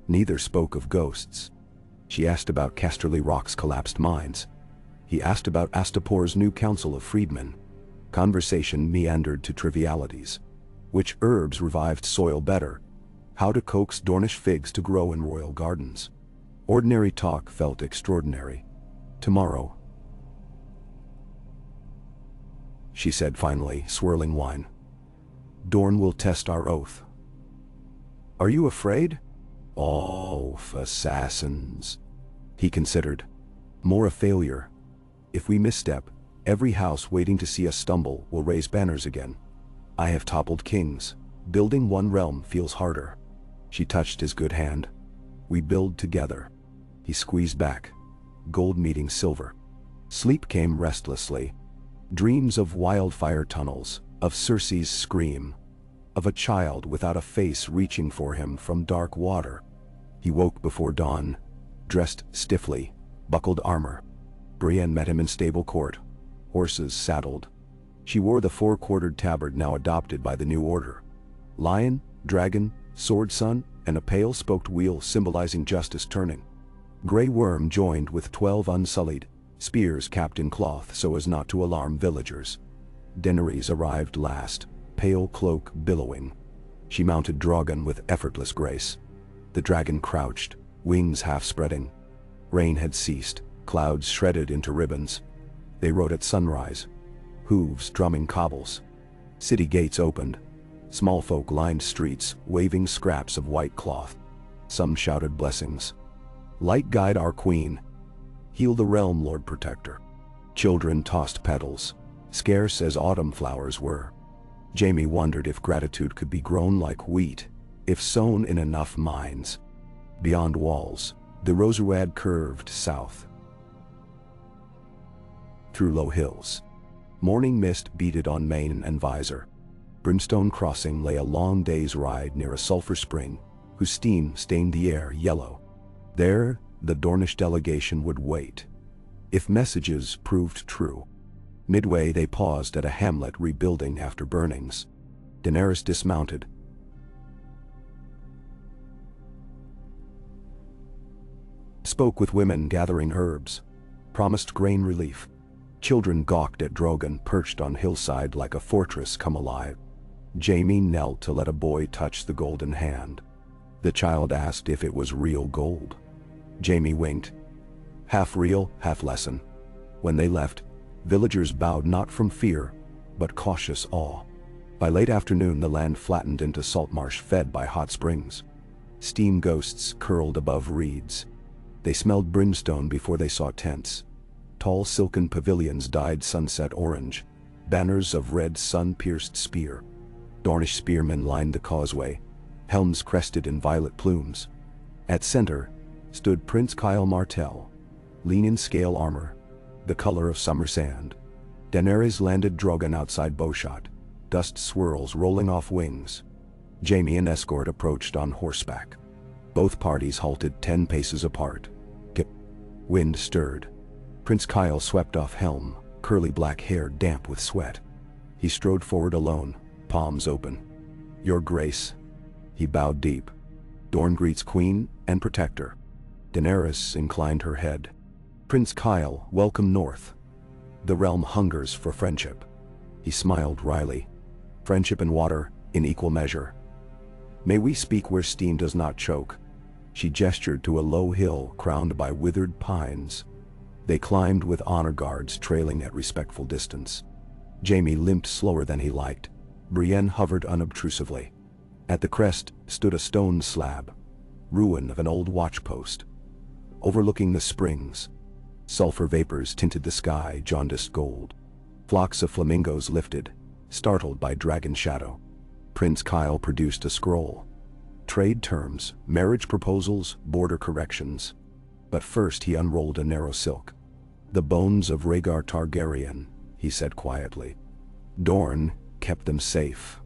Neither spoke of ghosts. She asked about Casterly Rock's collapsed mines. He asked about Astapor's new council of freedmen. Conversation meandered to trivialities. Which herbs revived soil better? How to coax Dornish figs to grow in royal gardens. Ordinary talk felt extraordinary. Tomorrow, she said finally, swirling wine. Dorne will test our oath. Are you afraid? Oh, assassins. He considered. More a failure. If we misstep, every house waiting to see us stumble will raise banners again. I have toppled kings. Building one realm feels harder. She touched his good hand. We build together. He squeezed back. Gold meeting silver. Sleep came restlessly. Dreams of wildfire tunnels, of Cersei's scream, of a child without a face reaching for him from dark water. He woke before dawn, dressed stiffly, buckled armor. Brienne met him in stable court, horses saddled. She wore the four-quartered tabard now adopted by the new order. Lion, dragon, sword sun, and a pale-spoked wheel symbolizing justice turning. Grey Worm joined with 12 unsullied, spears capped in cloth so as not to alarm villagers. Daenerys arrived last, pale cloak billowing. She mounted Drogon with effortless grace. The dragon crouched, wings half spreading. Rain had ceased, clouds shredded into ribbons. They rode at sunrise, hooves drumming cobbles. City gates opened. Small folk lined streets, waving scraps of white cloth. Some shouted blessings. Light guide our queen. Heal the realm, Lord Protector. Children tossed petals, scarce as autumn flowers were. Jaime wondered if gratitude could be grown like wheat, if sown in enough minds. Beyond walls, the Rosuad curved south through low hills. Morning mist beaded on mane and visor. Brimstone Crossing lay a long day's ride near a sulfur spring, whose steam stained the air yellow. There, the Dornish delegation would wait, if messages proved true. Midway they paused at a hamlet rebuilding after burnings. Daenerys dismounted, spoke with women gathering herbs, promised grain relief. Children gawked at Drogon perched on hillside like a fortress come alive. Jaime knelt to let a boy touch the golden hand. The child asked if it was real gold. Jaime winked. Half real, half lesson. When they left, villagers bowed not from fear, but cautious awe. By late afternoon the land flattened into salt marsh fed by hot springs. Steam ghosts curled above reeds. They smelled brimstone before they saw tents. Tall silken pavilions dyed sunset orange, banners of red sun-pierced spear. Dornish spearmen lined the causeway, helms crested in violet plumes. At center stood Prince Kyle Martell, lean in scale armor, the color of summer sand. Daenerys landed Drogon outside bowshot, dust swirls rolling off wings. Jaime and escort approached on horseback. Both parties halted 10 paces apart. Wind stirred. Prince Kyle swept off helm, curly black hair damp with sweat. He strode forward alone, palms open. Your Grace. He bowed deep. Dorne greets Queen and Protector. Daenerys inclined her head. Prince Kyle, welcome north. The realm hungers for friendship. He smiled wryly. Friendship and water, in equal measure. May we speak where steam does not choke. She gestured to a low hill crowned by withered pines. They climbed with honor guards trailing at respectful distance. Jaime limped slower than he liked. Brienne hovered unobtrusively. At the crest stood a stone slab, ruin of an old watchpost. Overlooking the springs, sulfur vapors tinted the sky jaundiced gold. Flocks of flamingos lifted, startled by dragon shadow. Prince Kyle produced a scroll. Trade terms, marriage proposals, border corrections. But first he unrolled a narrow silk. The bones of Rhaegar Targaryen, he said quietly. Dorne kept them safe.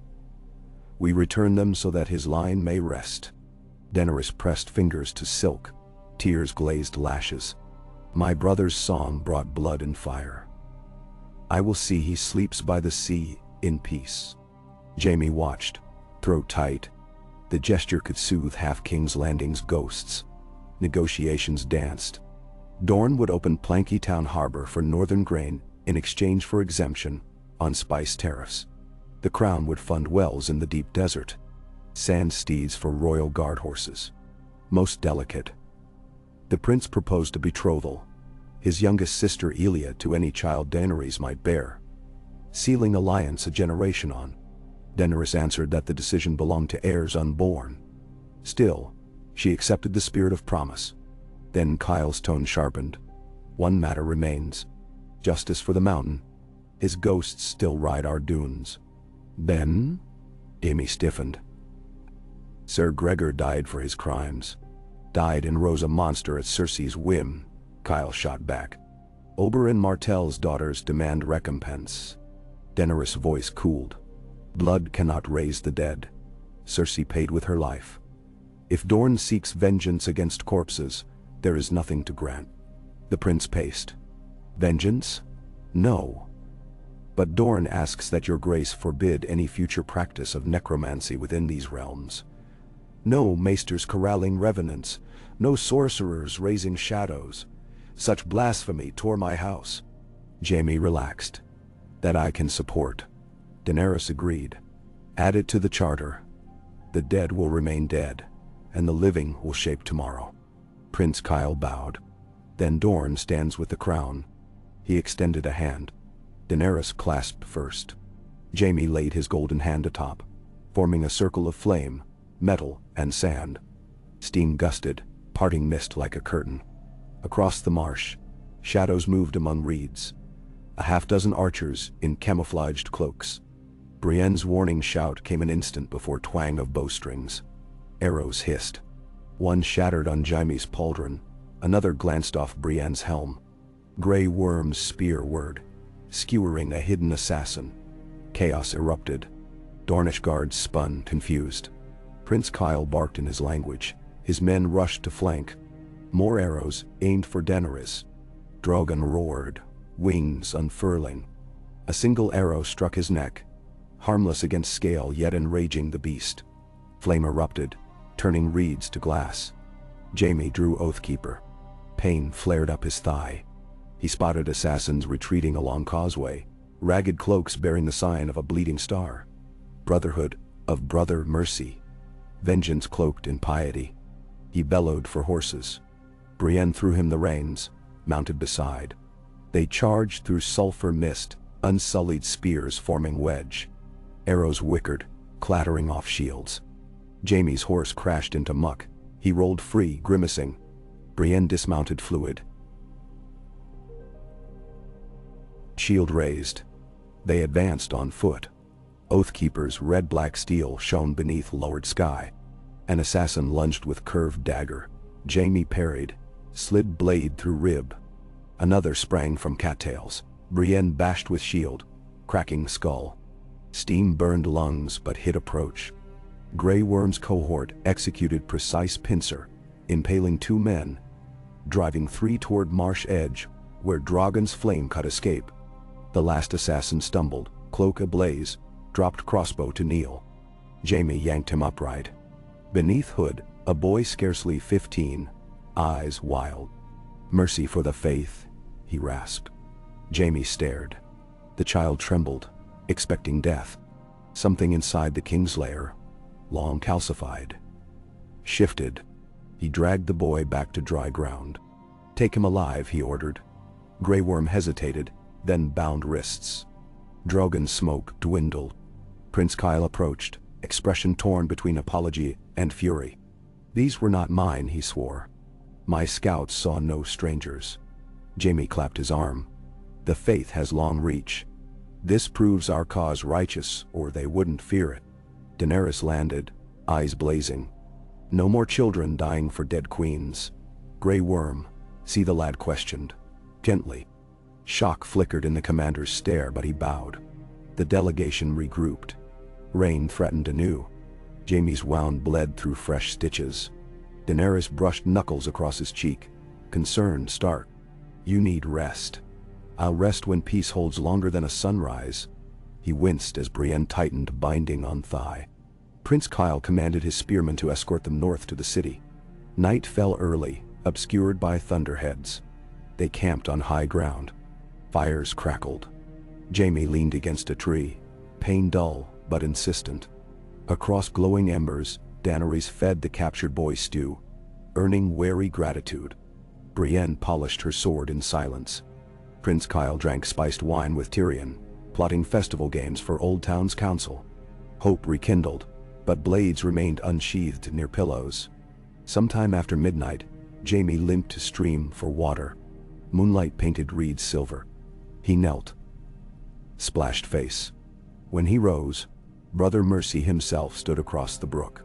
We return them so that his line may rest. Daenerys pressed fingers to silk. Tears glazed lashes. My brother's song brought blood and fire. I will see he sleeps by the sea in peace. Jaime watched, throat tight. The gesture could soothe half King's Landing's ghosts. Negotiations danced. Dorne would open Planky Town Harbor for northern grain in exchange for exemption on spice tariffs. The crown would fund wells in the deep desert, sand steeds for royal guard horses. Most delicate. The prince proposed a betrothal, his youngest sister Elia to any child Daenerys might bear, sealing alliance a generation on. Daenerys answered that the decision belonged to heirs unborn. Still, she accepted the spirit of promise. Then Kyle's tone sharpened. One matter remains. Justice for the mountain. His ghosts still ride our dunes. Then? Jaime stiffened. Sir Gregor died for his crimes. Died and rose a monster at Cersei's whim, Kyle shot back. Oberyn Martell's daughters demand recompense. Daenerys' voice cooled. Blood cannot raise the dead. Cersei paid with her life. If Dorne seeks vengeance against corpses, there is nothing to grant. The prince paced. Vengeance? No. But Dorne asks that your grace forbid any future practice of necromancy within these realms. No maesters corralling revenants, no sorcerers raising shadows. Such blasphemy tore my house. Jaime relaxed. That I can support. Daenerys agreed. Add it to the charter. The dead will remain dead, and the living will shape tomorrow. Prince Kyle bowed. Then Dorne stands with the crown. He extended a hand. Daenerys clasped first. Jaime laid his golden hand atop, forming a circle of flame, metal, and sand. Steam gusted, parting mist like a curtain. Across the marsh, shadows moved among reeds. A half-dozen archers in camouflaged cloaks. Brienne's warning shout came an instant before twang of bowstrings. Arrows hissed. One shattered on Jaime's pauldron, another glanced off Brienne's helm. Grey worms spearward, skewering a hidden assassin. Chaos erupted. Dornish guards spun, confused. Prince Kyle barked in his language. His men rushed to flank. More arrows aimed for Daenerys. Drogon roared, wings unfurling. A single arrow struck his neck, harmless against scale yet enraging the beast. Flame erupted, turning reeds to glass. Jaime drew Oathkeeper. Pain flared up his thigh. He spotted assassins retreating along causeway, ragged cloaks bearing the sign of a bleeding star. Brotherhood of Brother Mercy. Vengeance cloaked in piety. He bellowed for horses. Brienne threw him the reins, mounted beside. They charged through sulfur mist, unsullied spears forming wedge. Arrows whickered, clattering off shields. Jaime's horse crashed into muck. He rolled free, grimacing. Brienne dismounted fluid. Shield raised. They advanced on foot. Oathkeeper's red-black steel shone beneath lowered sky. An assassin lunged with curved dagger. Jaime parried, slid blade through rib. Another sprang from cattails. Brienne bashed with shield, cracking skull. Steam burned lungs but hid approach. Grey Worm's cohort executed precise pincer, impaling 2 men, driving 3 toward marsh edge, where Drogon's flame cut escape. The last assassin stumbled, cloak ablaze, dropped crossbow to kneel. Jaime yanked him upright. Beneath hood, a boy scarcely 15, eyes wild. "Mercy for the faith," he rasped. Jaime stared. The child trembled, expecting death. Something inside the king's lair, long calcified, shifted. He dragged the boy back to dry ground. "Take him alive," he ordered. Grey Worm hesitated, then bound wrists. Drogon's smoke dwindled. Prince Kyle approached, expression torn between apology and fury. "These were not mine," he swore. "My scouts saw no strangers." Jaime clapped his arm. "The faith has long reach. This proves our cause righteous, or they wouldn't fear it." Daenerys landed, eyes blazing. "No more children dying for dead queens." "Grey Worm," see the lad questioned, gently. Shock flickered in the commander's stare, but he bowed. The delegation regrouped. Rain threatened anew. Jaime's wound bled through fresh stitches. Daenerys brushed knuckles across his cheek, concerned, stark. "You need rest." "I'll rest when peace holds longer than a sunrise." He winced as Brienne tightened binding on thigh. Prince Kyle commanded his spearmen to escort them north to the city. Night fell early, obscured by thunderheads. They camped on high ground. Fires crackled. Jaime leaned against a tree, pain dull but insistent. Across glowing embers, Daenerys fed the captured boy stew, earning wary gratitude. Brienne polished her sword in silence. Prince Kyle drank spiced wine with Tyrion, plotting festival games for Old Town's council. Hope rekindled, but blades remained unsheathed near pillows. Sometime after midnight, Jaime limped to stream for water. Moonlight painted reeds silver. He knelt. Splashed face. When he rose, Brother Mercy himself stood across the brook.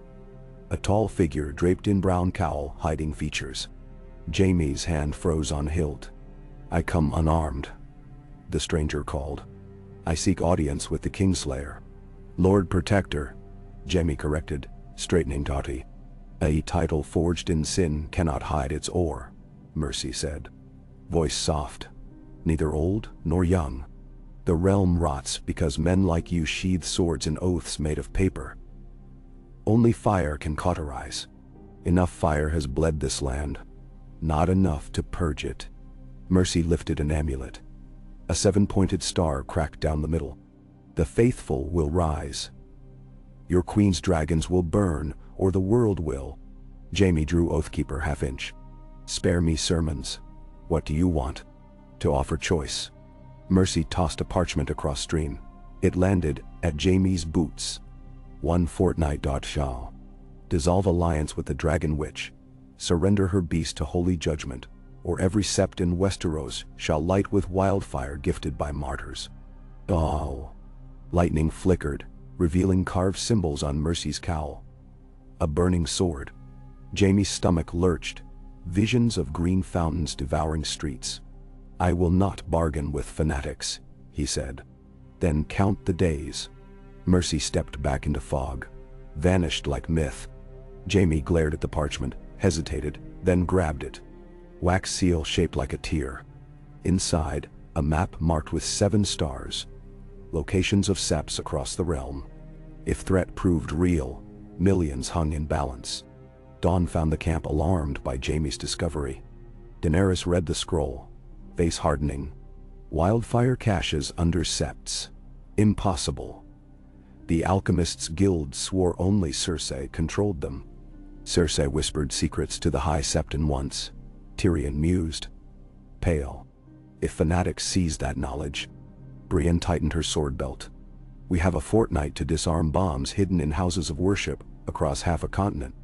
A tall figure draped in brown cowl hiding features. Jaime's hand froze on hilt. "I come unarmed," the stranger called. "I seek audience with the Kingslayer." "Lord Protector," Jaime corrected, straightening tautly. "A title forged in sin cannot hide its ore," Mercy said. Voice soft. "Neither old nor young. The realm rots because men like you sheathe swords in oaths made of paper. Only fire can cauterize. Enough fire has bled this land. Not enough to purge it." Mercy lifted an amulet. A 7-pointed star cracked down the middle. "The faithful will rise. Your queen's dragons will burn, or the world will." Jaime drew Oathkeeper half-inch. "Spare me sermons. What do you want?" "To offer choice." Mercy tossed a parchment across stream. It landed at Jaime's boots. "1 fortnight shall. Dissolve alliance with the Dragon Witch. Surrender her beast to holy judgment, or every sept in Westeros shall light with wildfire gifted by martyrs." Oh! Lightning flickered, revealing carved symbols on Mercy's cowl. a burning sword. Jaime's stomach lurched, visions of green fountains devouring streets. "I will not bargain with fanatics," he said. "Then count the days." Mercy stepped back into fog, vanished like myth. Jaime glared at the parchment, hesitated, then grabbed it. Wax seal shaped like a tear. Inside, a map marked with 7 stars. Locations of septs across the realm. If threat proved real, millions hung in balance. Dawn found the camp alarmed by Jaime's discovery. Daenerys read the scroll, face hardening. Wildfire caches under septs. Impossible. The Alchemists' Guild swore only Cersei controlled them. Cersei whispered secrets to the High Septon once. Tyrion mused. Pale. If fanatics seized that knowledge. Brienne tightened her sword belt. "We have a fortnight to disarm bombs hidden in houses of worship across half a continent."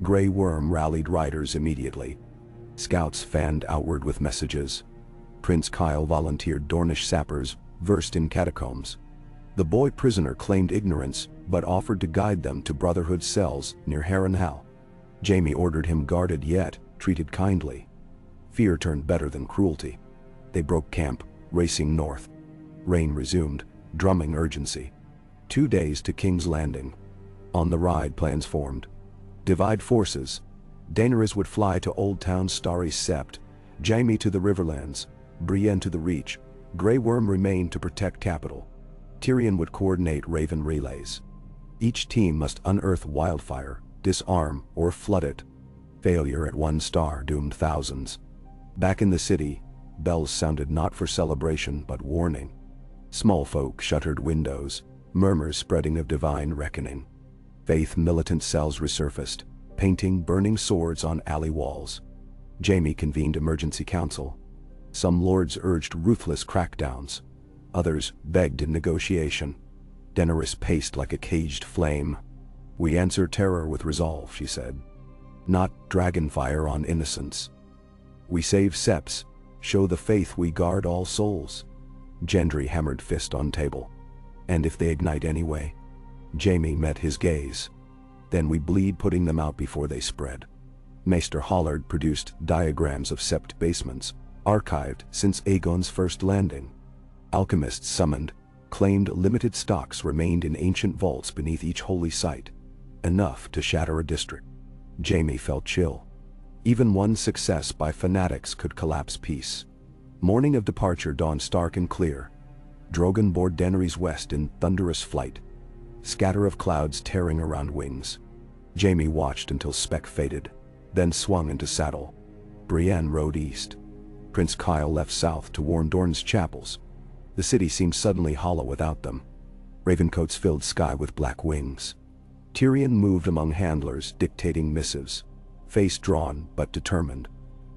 Grey Worm rallied riders immediately. Scouts fanned outward with messages. Prince Kyle volunteered Dornish sappers versed in catacombs. The boy prisoner claimed ignorance but offered to guide them to Brotherhood cells near Harrenhal. Jaime ordered him guarded yet treated kindly. Fear turned better than cruelty. They broke camp, racing north. Rain resumed, drumming urgency. 2 days to King's Landing. On the ride, plans formed. Divide forces. Daenerys would fly to Old Town Starry Sept, Jaime to the Riverlands, Brienne to the Reach. Grey Worm remained to protect capital. Tyrion would coordinate Raven relays. Each team must unearth wildfire, disarm, or flood it. Failure at 1 star doomed thousands. Back in the city, bells sounded not for celebration but warning. Small folk shuttered windows, murmurs spreading of divine reckoning. Faith militant cells resurfaced, painting burning swords on alley walls. Jaime convened emergency council. Some lords urged ruthless crackdowns. Others begged in negotiation. Daenerys paced like a caged flame. "We answer terror with resolve," she said. "Not dragonfire on innocence. We save septs, show the faith we guard all souls." Gendry hammered fist on table. "And if they ignite anyway?" Jaime met his gaze. "Then we bleed putting them out before they spread." Maester Hollard produced diagrams of sept basements, archived since Aegon's first landing. Alchemists summoned, claimed limited stocks remained in ancient vaults beneath each holy site. Enough to shatter a district. Jaime felt chill. Even one success by fanatics could collapse peace. Morning of departure dawned stark and clear. Drogon bore Daenerys west in thunderous flight. Scatter of clouds tearing around wings. Jaime watched until speck faded, then swung into saddle. Brienne rode east. Prince Kyle left south to warn Dorne's chapels. The city seemed suddenly hollow without them. Ravencoats filled sky with black wings. Tyrion moved among handlers, dictating missives. Face drawn but determined.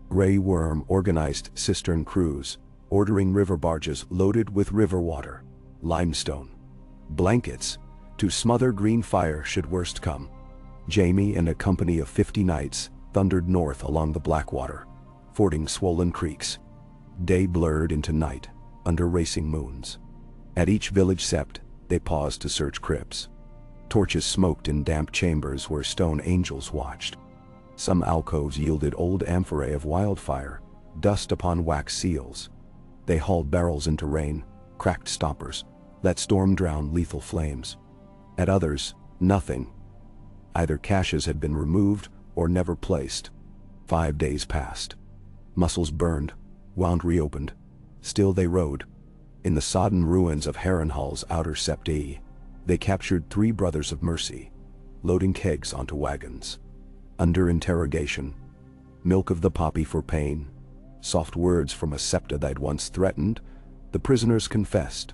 Grey Worm organized cistern crews, ordering river barges loaded with river water, limestone, blankets, to smother green fire should worst come. Jaime and a company of 50 knights thundered north along the Blackwater, fording swollen creeks. Day blurred into night, under racing moons. At each village sept, they paused to search crypts. Torches smoked in damp chambers where stone angels watched. Some alcoves yielded old amphorae of wildfire, dust upon wax seals. They hauled barrels into rain, cracked stoppers, let storm drown lethal flames. At others, nothing. Either caches had been removed or never placed. 5 days passed. Muscles burned, wound reopened. Still they rode. In the sodden ruins of Harrenhal's outer septi, they captured 3 brothers of mercy, loading kegs onto wagons. Under interrogation, milk of the poppy for pain, soft words from a septa they'd once threatened, the prisoners confessed.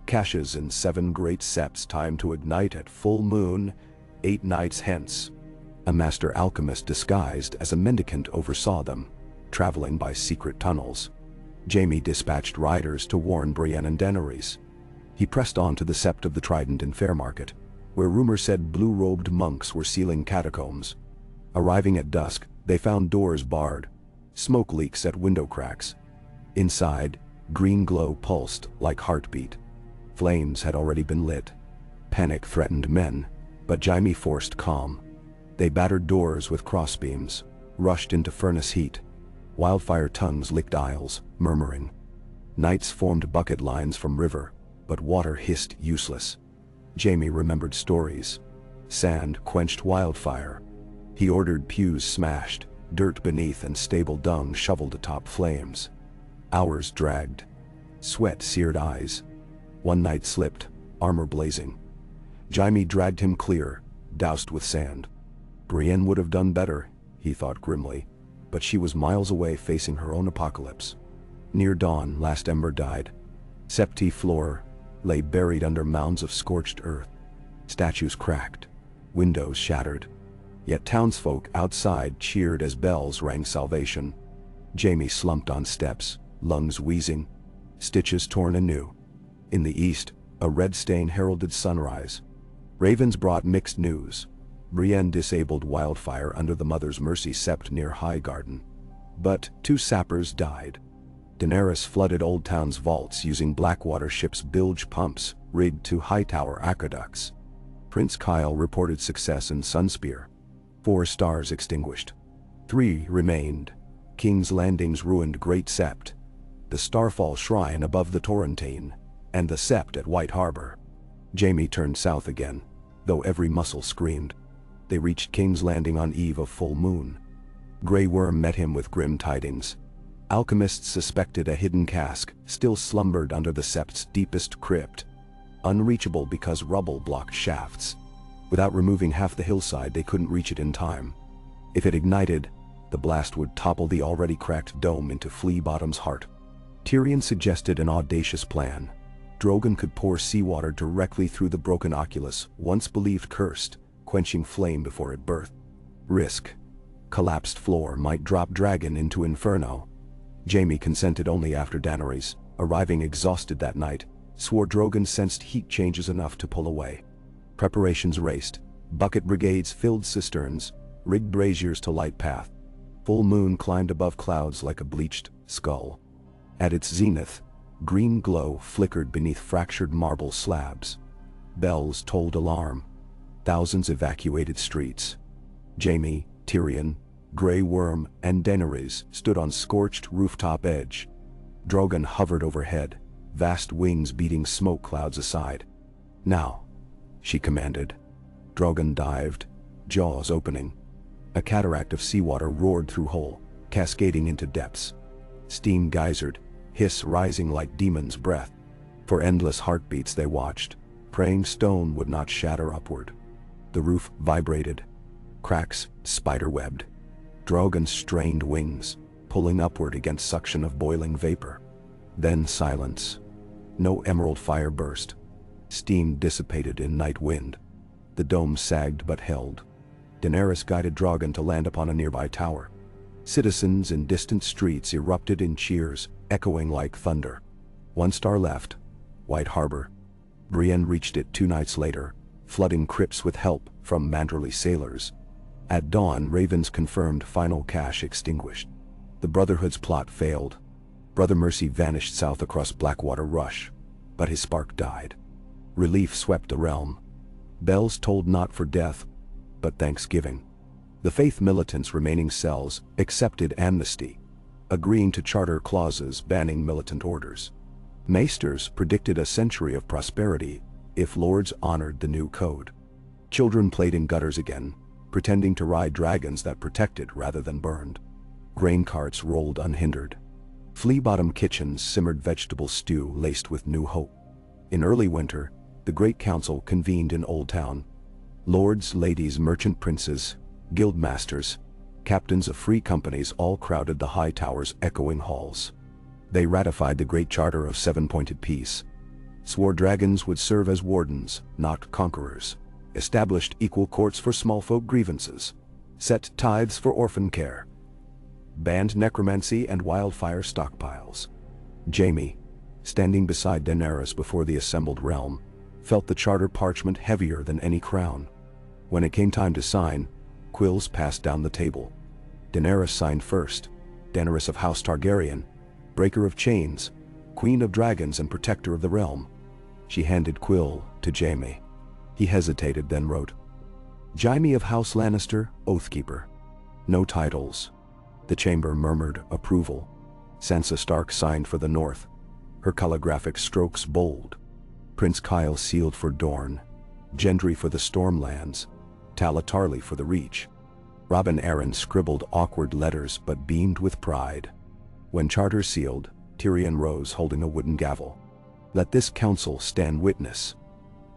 Caches in 7 great septs time to ignite at full moon, 8 nights hence. A master alchemist disguised as a mendicant oversaw them, traveling by secret tunnels. Jaime dispatched riders to warn Brienne and Daenerys. He pressed on to the Sept of the Trident in Fairmarket, where rumor said blue-robed monks were sealing catacombs. Arriving at dusk, they found doors barred, smoke leaks at window cracks. Inside, green glow pulsed like heartbeat. Flames had already been lit. Panic threatened men, but Jaime forced calm. They battered doors with crossbeams, rushed into furnace heat. Wildfire tongues licked aisles, murmuring. Knights formed bucket lines from river, but water hissed useless. Jaime remembered stories. Sand quenched wildfire. He ordered pews smashed, dirt beneath and stable dung shoveled atop flames. Hours dragged. Sweat seared eyes. One knight slipped, armor blazing. Jaime dragged him clear, doused with sand. Brienne would have done better, he thought grimly, but she was miles away facing her own apocalypse. Near dawn, last ember died. Septi floor lay buried under mounds of scorched earth. Statues cracked, windows shattered. Yet townsfolk outside cheered as bells rang salvation. Jaime slumped on steps, lungs wheezing, stitches torn anew. In the east, a red stain heralded sunrise. Ravens brought mixed news. Brienne disabled wildfire under the Mother's Mercy Sept near Highgarden. But 2 sappers died. Daenerys flooded Old Town's vaults using Blackwater ships' bilge pumps rigged to Hightower aqueducts. Prince Kyle reported success in Sunspear. 4 stars extinguished. 3 remained. King's Landing's ruined Great Sept, the Starfall Shrine above the Torrentine, and the Sept at White Harbor. Jaime turned south again, though every muscle screamed. They reached King's Landing on eve of full moon. Grey Worm met him with grim tidings. Alchemists suspected a hidden cask still slumbered under the Sept's deepest crypt, unreachable because rubble blocked shafts. Without removing half the hillside, they couldn't reach it in time. If it ignited, the blast would topple the already cracked dome into Flea Bottom's heart. Tyrion suggested an audacious plan. Drogon could pour seawater directly through the broken oculus, once believed cursed, quenching flame before it birthed. Risk. Collapsed floor might drop dragon into inferno. Jaime consented only after Daenerys, arriving exhausted that night, swore Drogon sensed heat changes enough to pull away. Preparations raced. Bucket brigades filled cisterns, rigged braziers to light path. Full moon climbed above clouds like a bleached skull. At its zenith, green glow flickered beneath fractured marble slabs. Bells tolled alarm. Thousands evacuated streets. Jaime, Tyrion, Grey Worm, and Daenerys stood on scorched rooftop edge. Drogon hovered overhead, vast wings beating smoke clouds aside. "Now," she commanded. Drogon dived, jaws opening. A cataract of seawater roared through hole, cascading into depths. Steam geysered, hiss rising like demon's breath. For endless heartbeats they watched, praying stone would not shatter upward. The roof vibrated. Cracks spider-webbed. Drogon strained wings, pulling upward against suction of boiling vapor. Then silence. No emerald fire burst. Steam dissipated in night wind. The dome sagged but held. Daenerys guided Drogon to land upon a nearby tower. Citizens in distant streets erupted in cheers, echoing like thunder. 1 star left. White Harbor. Brienne reached it 2 nights later, flooding crypts with help from Manderley sailors. At dawn, Ravens confirmed final cache extinguished. The Brotherhood's plot failed. Brother Mercy vanished south across Blackwater Rush, but his spark died. Relief swept the realm. Bells tolled not for death, but thanksgiving. The faith militants' remaining cells accepted amnesty, agreeing to charter clauses banning militant orders. Maesters predicted a century of prosperity if lords honored the new code. Children played in gutters again, pretending to ride dragons that protected rather than burned. Grain carts rolled unhindered. Flea-bottom kitchens simmered vegetable stew laced with new hope. In early winter, the Great Council convened in Old Town. Lords, ladies, merchant princes, guild masters, captains of free companies all crowded the high tower's echoing halls. They ratified the Great Charter of Seven-Pointed Peace, swore dragons would serve as wardens, not conquerors, established equal courts for small folk grievances, set tithes for orphan care, banned necromancy and wildfire stockpiles. Jaime, standing beside Daenerys before the assembled realm, felt the charter parchment heavier than any crown. When it came time to sign, quills passed down the table. Daenerys signed first. Daenerys of House Targaryen, breaker of chains, queen of dragons and protector of the realm. She handed quill to Jaime. He hesitated, then wrote, Jaime of House Lannister, Oathkeeper. No titles. The chamber murmured approval. Sansa Stark signed for the North, her calligraphic strokes bold. Prince Kyle sealed for Dorne, Gendry for the Stormlands, Tala Tarly for the Reach. Robin Arryn scribbled awkward letters but beamed with pride. When charters sealed, Tyrion rose holding a wooden gavel. Let this council stand witness.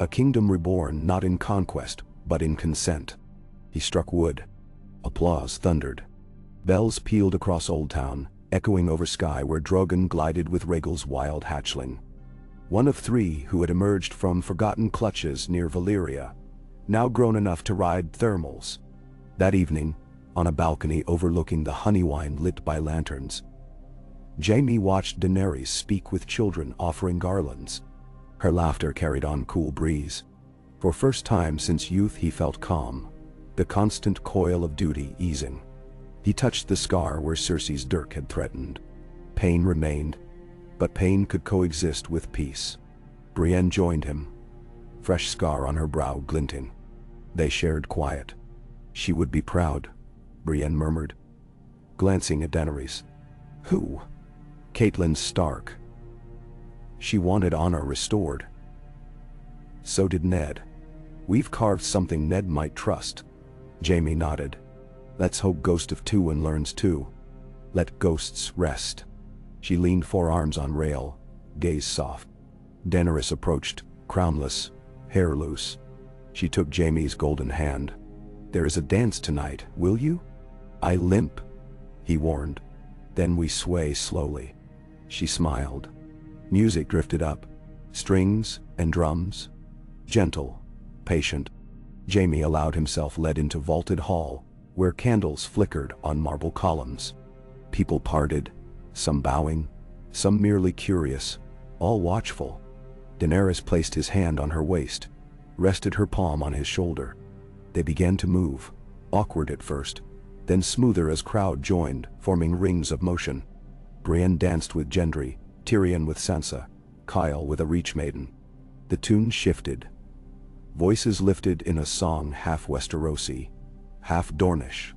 A kingdom reborn not in conquest, but in consent. He struck wood. Applause thundered. Bells pealed across Old Town, echoing over sky where Drogon glided with Rhaegal's wild hatchling. One of three who had emerged from forgotten clutches near Valyria, now grown enough to ride thermals. That evening, on a balcony overlooking the Honeywine lit by lanterns, Jaime watched Daenerys speak with children offering garlands. Her laughter carried on cool breeze. For first time since youth he felt calm, the constant coil of duty easing. He touched the scar where Cersei's dirk had threatened. Pain remained, but pain could coexist with peace. Brienne joined him, fresh scar on her brow glinting. They shared quiet. She would be proud, Brienne murmured, glancing at Daenerys. Who? Catelyn Stark. She wanted honor restored. So did Ned. We've carved something Ned might trust. Jaime nodded. Let's hope Ghost of Tywin learns too. Let ghosts rest. She leaned forearms on rail, gaze soft. Daenerys approached, crownless, hair loose. She took Jaime's golden hand. There is a dance tonight, will you? I limp, he warned. Then we sway slowly. She smiled. Music drifted up, strings and drums. Gentle, patient. Jaime allowed himself led into vaulted hall, where candles flickered on marble columns. People parted, some bowing, some merely curious, all watchful. Daenerys placed his hand on her waist, rested her palm on his shoulder. They began to move, awkward at first, then smoother as crowd joined, forming rings of motion. Brienne danced with Gendry, Tyrion with Sansa, Kyle with a Reach Maiden. The tune shifted. Voices lifted in a song half Westerosi, half Dornish.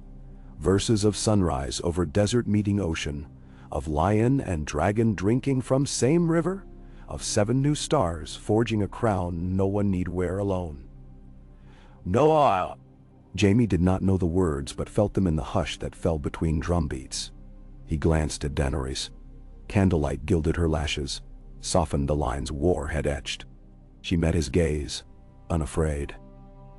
Verses of sunrise over desert meeting ocean, of lion and dragon drinking from same river, of 7 new stars forging a crown no one need wear alone. No, Jaime did not know the words but felt them in the hush that fell between drumbeats. He glanced at Daenerys. Candlelight gilded her lashes, softened the lines war had etched. She met his gaze, unafraid.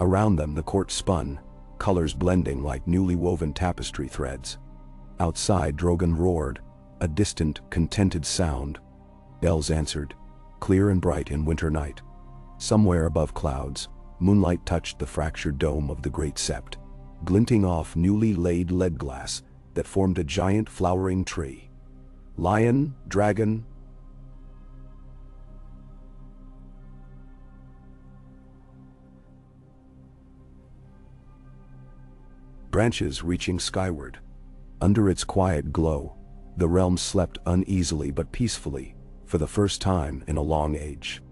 Around them the court spun, colors blending like newly woven tapestry threads. Outside Drogon roared, a distant, contented sound. Bells answered, clear and bright in winter night. Somewhere above clouds, moonlight touched the fractured dome of the great sept, glinting off newly laid lead glass that formed a giant flowering tree. Lion, dragon, branches reaching skyward. Under its quiet glow, the realm slept uneasily but peacefully, for the first time in a long age.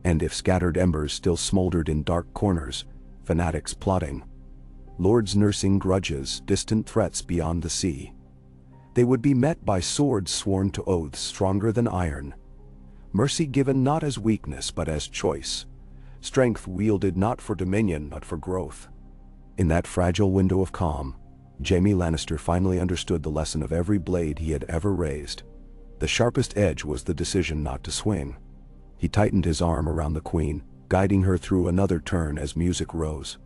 And if scattered embers still smoldered in dark corners, fanatics plotting, lords nursing grudges, distant threats beyond the sea, they would be met by swords sworn to oaths stronger than iron. Mercy given not as weakness but as choice. Strength wielded not for dominion but for growth. In that fragile window of calm, Jaime Lannister finally understood the lesson of every blade he had ever raised. The sharpest edge was the decision not to swing. He tightened his arm around the queen, guiding her through another turn as music rose.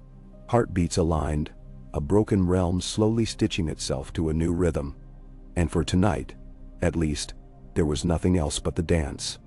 Heartbeats aligned, a broken realm slowly stitching itself to a new rhythm. And for tonight, at least, there was nothing else but the dance.